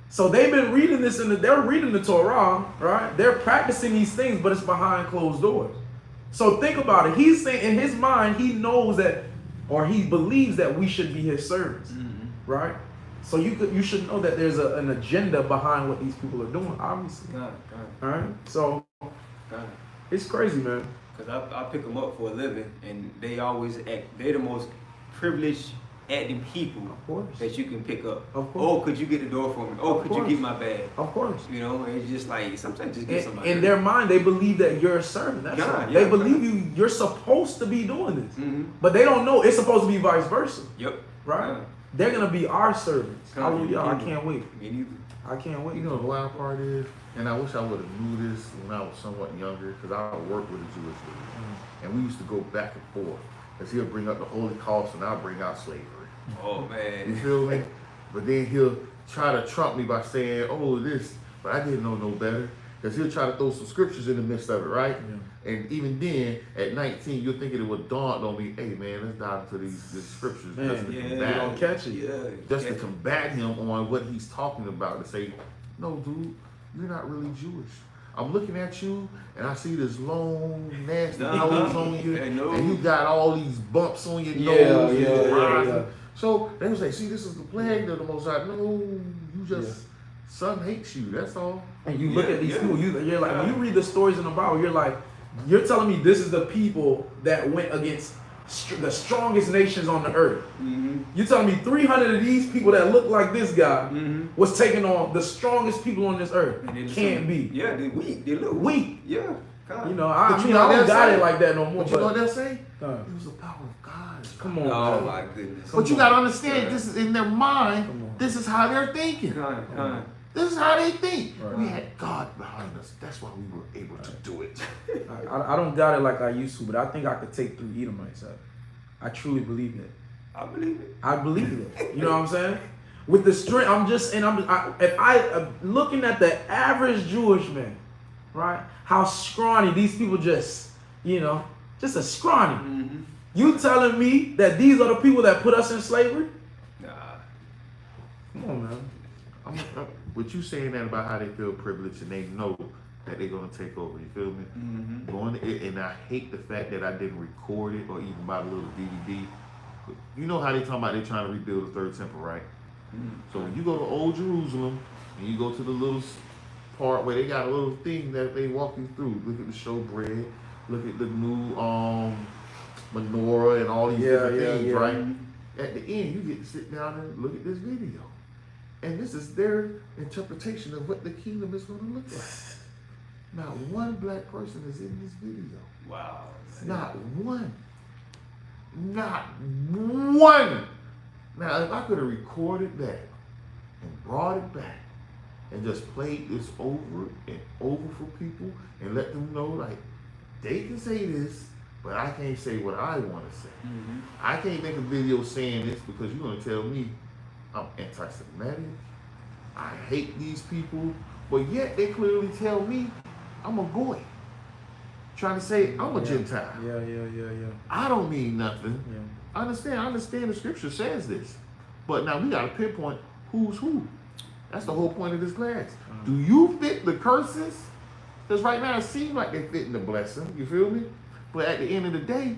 So they've been reading this they're reading the Torah, right? They're practicing these things, but it's behind closed doors. So think about it. He's saying in his mind, he knows that, or he believes that we should be his servants, right? So you should know that there's an agenda behind what these people are doing, obviously. God. All right, so it's crazy, man. Because I pick them up for a living, and they always act, they're the most privileged acting people that you can pick up. Of course. Oh, could you get the door for me? Oh, could you get my bag? Of course. You know, it's just like, sometimes just get somebody. In their mind, they believe that you're a servant. That's all. They believe you're supposed to be doing this. Mm-hmm. But they don't know it's supposed to be vice versa. Yep. Right? Yeah. They're going to be our servants. Hallelujah. I can't wait. Me neither. I can't wait. You know the wild part is, and I wish I would have knew this when I was somewhat younger, because I worked with a Jewish dude, and we used to go back and forth, because he'll bring up the Holocaust and I'll bring out slavery. Oh, man. You feel me? But then he'll try to trump me by saying, oh, this, but I didn't know no better, because he'll try to throw some scriptures in the midst of it, right? Yeah. And even then, at 19, you're thinking it would dawn on me, hey, man, let's dive into these scriptures. Man, you don't catch it. Yeah, just to combat him on what he's talking about, to say, no, dude, you're not really Jewish. I'm looking at you, and I see this long, nasty nose on you, and you got all these bumps on your nose. Yeah. So they would say, see, this is the plague of the Most High. No, you just, son hates you, that's all. And you look at these people, you're like, when you read the stories in the Bible, you're like, you're telling me this is the people that went against the strongest nations on the earth. Mm-hmm. You're telling me 300 of these people that look like this guy was taking on the strongest people on this earth. Can't be. Yeah, they're weak. They look weak. Yeah. God. You know, I don't got it like that no more. But you know what they'll say? It was the power of God. Come on. Oh, my goodness. But you got to understand, this is in their mind. This is how they're thinking. This is how they think. Right. We had God behind us. That's why we were able to do it. I don't got it like I used to, but I think I could take 3 Edomites out. I truly believe that. I believe it. I believe it. You know what I'm saying? with the strength. If I looking at the average Jewish man, right? How scrawny these people just a scrawny. Mm-hmm. You telling me that these are the people that put us in slavery? Nah. Come on, man. What you saying that about how they feel privileged and they know that they're gonna take over? You feel me? Mm-hmm. And I hate the fact that I didn't record it or even buy the little DVD. You know how they talking about they trying to rebuild the third temple, right? Mm-hmm. So when you go to Old Jerusalem and you go to the little part where they got a little thing that they walk you through. Look at the showbread. Look at the new menorah and all these different things, right? At the end, you get to sit down and look at this video. And this is their interpretation of what the kingdom is going to look like. Not one black person is in this video. Wow. Not one. Not one. Now, if I could have recorded that and brought it back and just played this over and over for people and let them know, like, they can say this, but I can't say what I want to say. Mm-hmm. I can't make a video saying this because you're going to tell me I'm anti-Semitic, I hate these people, but yet they clearly tell me I'm a goy. Trying to say I'm a Gentile. Yeah. I don't mean nothing. Yeah. I understand the scripture says this. But now we got to pinpoint who's who. That's the whole point of this class. Do you fit the curses? Because right now it seems like they fit in the blessing. You feel me? But at the end of the day,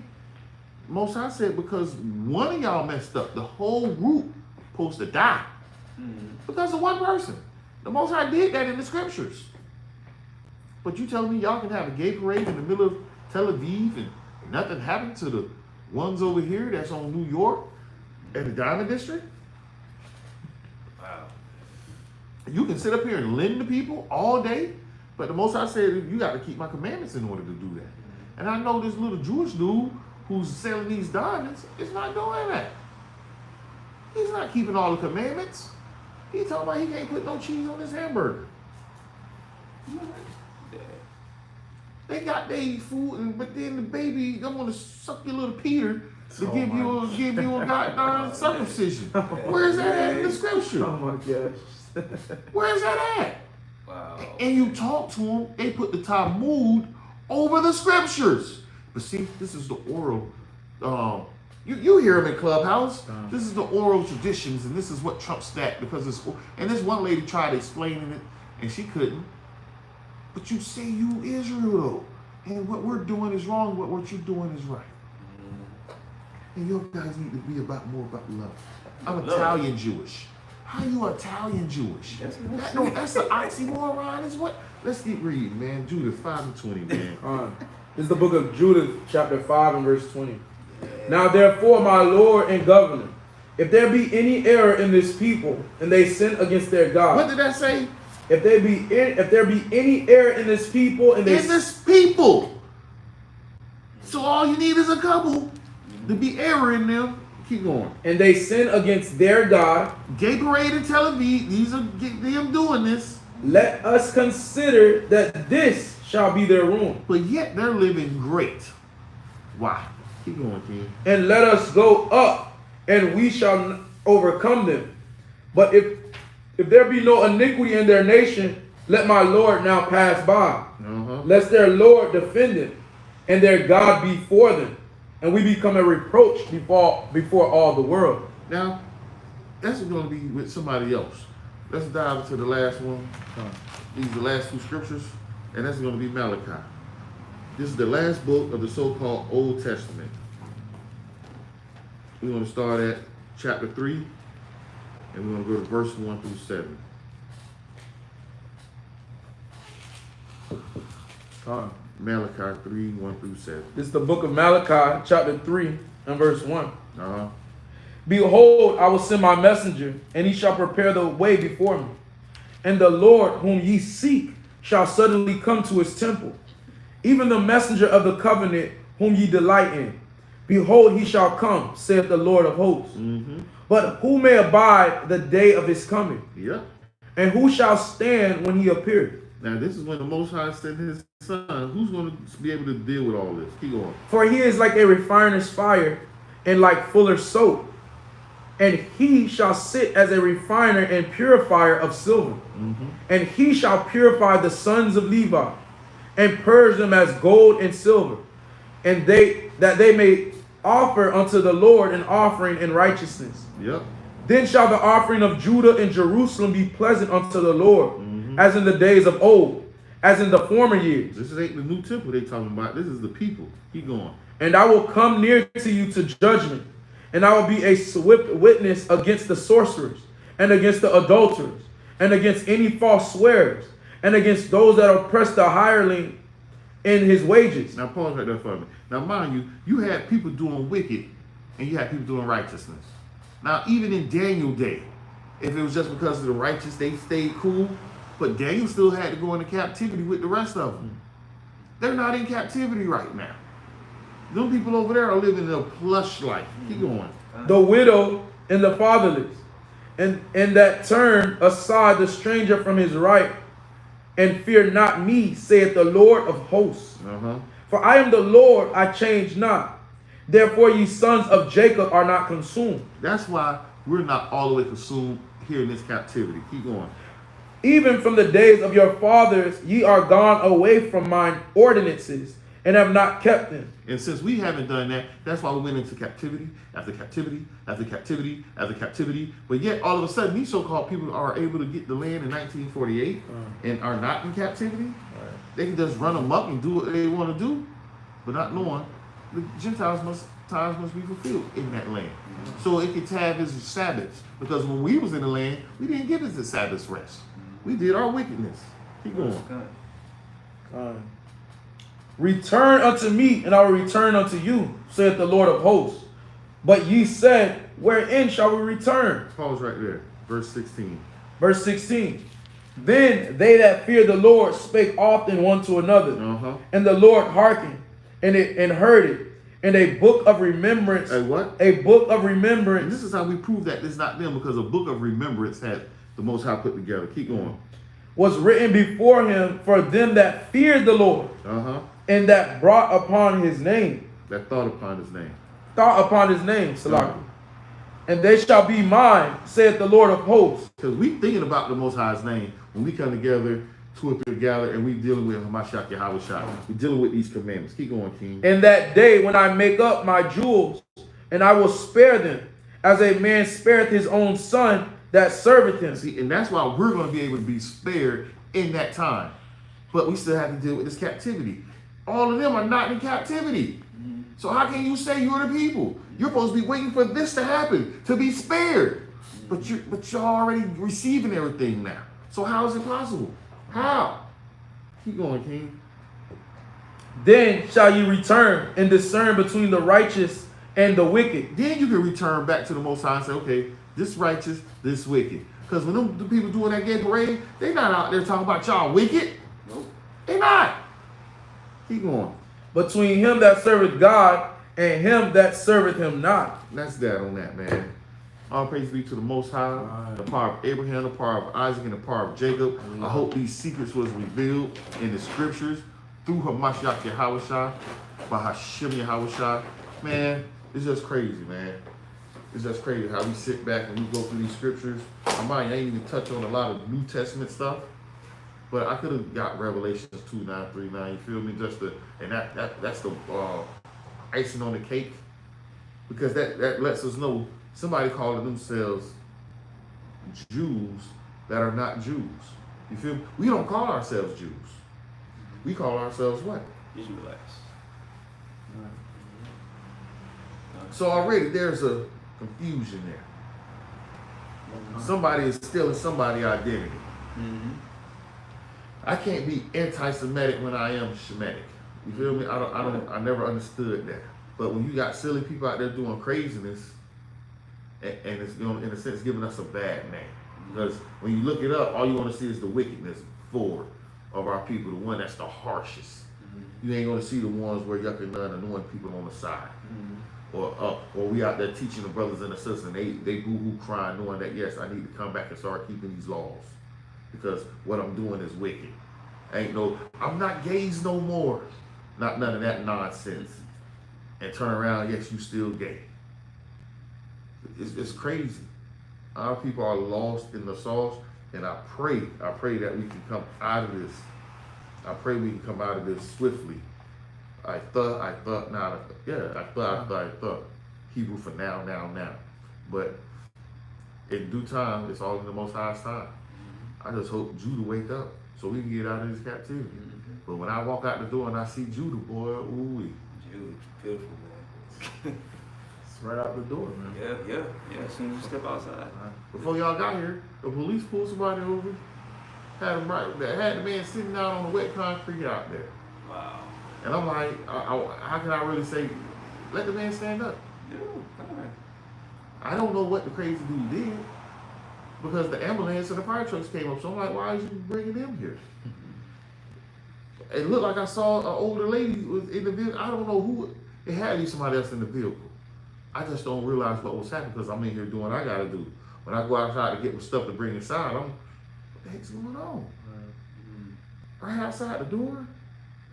Most High said because one of y'all messed up, the whole group supposed to die. Because of one person. The Most High did that in the scriptures. But you telling me y'all can have a gay parade in the middle of Tel Aviv and nothing happened to the ones over here that's on New York and the Diamond District? Wow. You can sit up here and lend to people all day, but the Most High said you got to keep my commandments in order to do that. And I know this little Jewish dude who's selling these diamonds is not doing that. He's not keeping all the commandments. He's talking about he can't put no cheese on his hamburger. They got their food, but then the baby, I'm gonna suck your little Peter to give you a goddamn circumcision. Where's that at in the scripture? Oh my gosh. Where's that at? Wow. And you talk to them, they put the Talmud over the scriptures. But see, this is the oral. You hear them in Clubhouse. This is the oral traditions, and this is what trumps that because it's. And this one lady tried explaining it, and she couldn't. But you say you Israel though, and what we're doing is wrong, but what you're doing is right. And you guys need to be more about love. I'm Italian Jewish. How you Italian Jewish? That's the oxymoron. Is what? Let's keep reading, man. Judith 5:20, man. This is the book of Judith, chapter 5 and verse 20. Now therefore, my Lord and Governor, if there be any error in this people, and they sin against their God. What did that say? If there be any error in this people, and this people. So all you need is a couple to be error in them. Keep going. And they sin against their God. Gay parade in Tel Aviv. These are them doing this. Let us consider that this shall be their ruin. But yet they're living great. Why? Keep going, King. And let us go up, and we shall overcome them. But if there be no iniquity in their nation, let my Lord now pass by. Lest their Lord defend them, and their God be for them, and we become a reproach before all the world. Now, that's going to be with somebody else. Let's dive into the last one. These are the last two scriptures, and that's going to be Malachi. This is the last book of the so-called Old Testament. We're going to start at chapter 3, and we're going to go to verse 1 through 7. Malachi 3, 1 through 7. This is the book of Malachi, chapter 3, and verse 1. Behold, I will send my messenger, and he shall prepare the way before me. And the Lord whom ye seek shall suddenly come to his temple, even the messenger of the covenant whom ye delight in. Behold, he shall come, saith the Lord of hosts. But who may abide the day of his coming? And who shall stand when he appeareth? Now this is when the Most High sent his son. Who's going to be able to deal with all this? Keep going. For he is like a refiner's fire, and like fuller's soap. And he shall sit as a refiner and purifier of silver. And he shall purify the sons of Levi, and purge them as gold and silver, and that they may offer unto the Lord an offering in righteousness. Yep. Then shall the offering of Judah and Jerusalem be pleasant unto the Lord, as in the days of old, as in the former years. This ain't the new temple they talking about. This is the people. Keep going. And I will come near to you to judgment, and I will be a swift witness against the sorcerers, and against the adulterers, and against any false swearers, and against those that oppress the hireling in his wages. Now pause right there for me. Now mind you, you had people doing wicked, and you had people doing righteousness. Now even in Daniel's day, if it was just because of the righteous, they stayed cool, but Daniel still had to go into captivity with the rest of them. They're not in captivity right now. Them people over there are living a plush life. Keep going. The widow and the fatherless, and that turn aside the stranger from his right, and fear not me, saith the Lord of hosts. For I am the Lord, I change not. Therefore ye sons of Jacob are not consumed. That's why we're not all the way consumed here in this captivity. Keep going. Even from the days of your fathers ye are gone away from mine ordinances, and have not kept them. And since we haven't done that, that's why we went into captivity after captivity after captivity after captivity. But yet, all of a sudden, these so-called people are able to get the land in 1948 and are not in captivity. They can just run amok and do what they want to do, but not knowing the Gentiles times must be fulfilled in that land. So it could have his Sabbaths. Because when we was in the land, we didn't get us the Sabbath rest. We did our wickedness. Keep going. Return unto me, and I will return unto you, saith the Lord of hosts. But ye said, wherein shall we return? Pause right there. Verse 16. Verse 16. Then they that fear the Lord spake often one to another, and the Lord hearkened, and heard it, and a book of remembrance. A what? A book of remembrance. And this is how we prove that it's not them, because a book of remembrance had the Most High put together. Keep going. Was written before him for them that feared the Lord, and that brought upon his name. That thought upon his name. Thought upon his name, Salaki. And they shall be mine, saith the Lord of hosts. Because we thinking about the Most High's name when we come together, two or three together, and we dealing with Hamashiach Yahushua. We dealing with these commandments. Keep going, King. In that day when I make up my jewels, and I will spare them, as a man spareth his own son that serveth him. See, and that's why we're going to be able to be spared in that time. But we still have to deal with this captivity. All of them are not in captivity. So how can you say you're the people? You're supposed to be waiting for this to happen, to be spared. But you're already receiving everything now. So how is it possible? How? Keep going, King. Then shall you return and discern between the righteous and the wicked. Then you can return back to the Most High and say, okay, this righteous, this wicked. Because when the people doing that gay parade, they not out there talking about y'all wicked. Nope. They not. Keep going. Between him that serveth God and him that serveth him not. That's that on that, man. All praise be to the Most High, the power of Abraham, the power of Isaac, and the power of Jacob. I hope these secrets was revealed in the scriptures through Hamashiach Yahushua, by Hashem Yahushua. Man, it's just crazy, man. It's just crazy how we sit back and we go through these scriptures. I ain't even touch on a lot of New Testament stuff, but I could have got Revelations 2:9-3:9. You feel me? And that's the icing on the cake, because that lets us know somebody calling themselves Jews that are not Jews. You feel me? We don't call ourselves Jews. We call ourselves what? Israelites. So already there's a confusion there. Somebody is stealing somebody's identity. I can't be anti-Semitic when I am Shemitic. You feel me? I never understood that. But when you got silly people out there doing craziness, and it's, you know, in a sense, giving us a bad name. Because when you look it up, all you want to see is the wickedness forward of our people, the one that's the harshest. You ain't going to see the ones where yuck and none annoying people on the side. Or we out there teaching the brothers and the sisters, and they boo-hoo crying, knowing that, yes, I need to come back and start keeping these laws. Because what I'm doing is wicked. I'm not gays no more. Not none of that nonsense. And turn around, yes, you still gay. It's crazy. Our people are lost in the sauce, and I pray that we can come out of this. I pray we can come out of this swiftly. I thought, now, yeah, I thought. Hebrew for now. But in due time, it's all in the Most High's time. I just hope Judah wake up so we can get out of this captivity. But when I walk out the door and I see Judah, boy, ooh-wee. Judah, beautiful, man. It's right out the door, man. Yeah. As soon as you step outside. Before y'all got here, the police pulled somebody over, had the man sitting out on the wet concrete out there. Wow. And I'm like, how can I really say, let the man stand up? Yeah, all right. I don't know what the crazy dude did because the ambulance and the fire trucks came up. So I'm like, why is you bringing them here? It looked like I saw an older lady was in the vehicle. I don't know who. It had to be somebody else in the vehicle. I just don't realize what was happening because I'm in here doing what I got to do. When I go outside to get my stuff to bring inside, what the heck's going on? Right outside the door.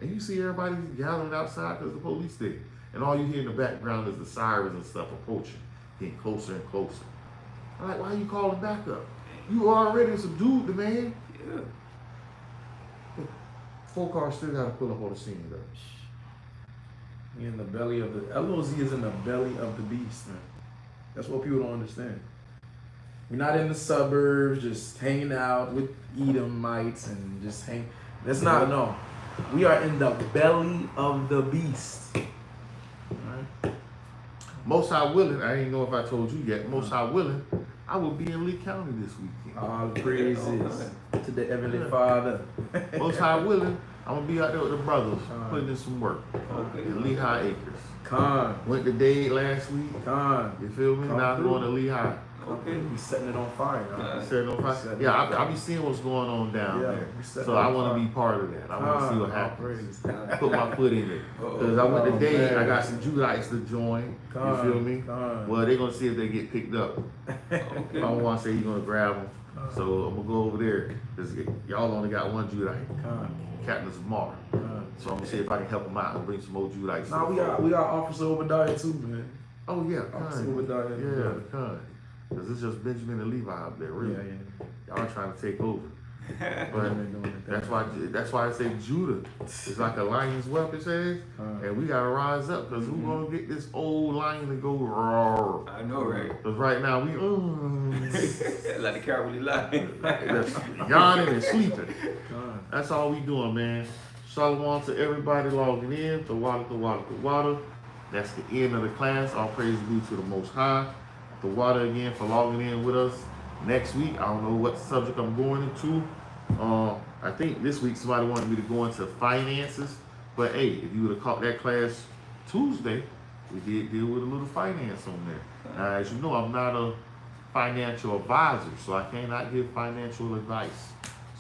And you see everybody gathering outside because the police there. And all you hear in the background is the sirens and stuff approaching, getting closer and closer. I'm like, why are you calling back up? You already subdued the man. Yeah. 4 cars still got to pull up on the scene though. You're in the belly of the LOZ is in the belly of the beast, man. That's what people don't understand. We're not in the suburbs just hanging out with Edomites and just hang. That's not, no. We are in the belly of the beast. Right? Most High willing, I ain't know if I told you yet, most High willing, I will be in Lee County this weekend. All praises to the Heavenly Father. Most High willing, I'm going to be out there with the brothers, putting in some work. Okay. In Lehigh Acres. Con. Went to Dade last week. Con. You feel me? Come Now I'm through. going to Lehigh. Okay. We setting it on fire. Huh? Set it on fire. Yeah, I be seeing what's going on down Yeah, there. we set So it I on want to fire. be part of that. I want to see what happens. Praise. Put my foot in it. Because I went to Dade, I got some Judites to join. You feel me? Well, they're going to see if they get picked up. I don't want to say you're going to grab them. So I'm going to go over there. Because y'all only got one Judite. Captain Zamar. So I'm going to see if I can help them out and bring some more Judites. Nah, we got Officer Obadiah too, man. Oh, yeah. Officer Con. Obadiah. Yeah, Con. Because it's just Benjamin and Levi up there, really. Yeah. Y'all trying to take over. But that's why I say Judah is like a lion's whelp, it says. And we got to rise up because we're going to get this old lion to go roar. I know, right? Because right now we Like the cowardly lion. just yawning and sleeping. That's all we doing, man. Shalom to everybody logging in. The water. That's the end of the class. All praise be to the Most High. The water again for logging in with us. Next week, I don't know what subject I'm going into. I think this week somebody wanted me to go into finances. But hey, if you would have caught that class Tuesday, we did deal with a little finance on there. Now, as you know, I'm not a financial advisor, so I cannot give financial advice.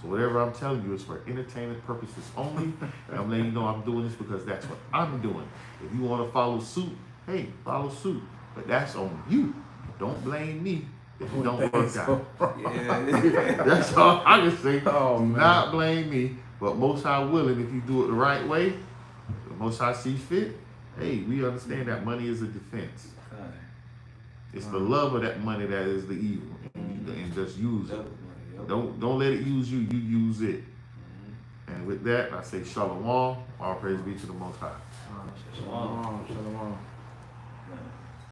So whatever I'm telling you is for entertainment purposes only. And I'm letting you know I'm doing this because that's what I'm doing. If you want to follow suit, hey, follow suit. But that's on you. Don't blame me if you don't work out. Yeah. That's all I can say. Oh, Do man. not blame me, but Most High willing, if you do it the right way, the Most High sees fit. Hey, we understand that money is a defense. It's the love of that money that is the evil, and just use it. Don't let it use you. You use it. And with that, I say shalom. All praise be to the Most High. Shalom. Shalom. Yeah.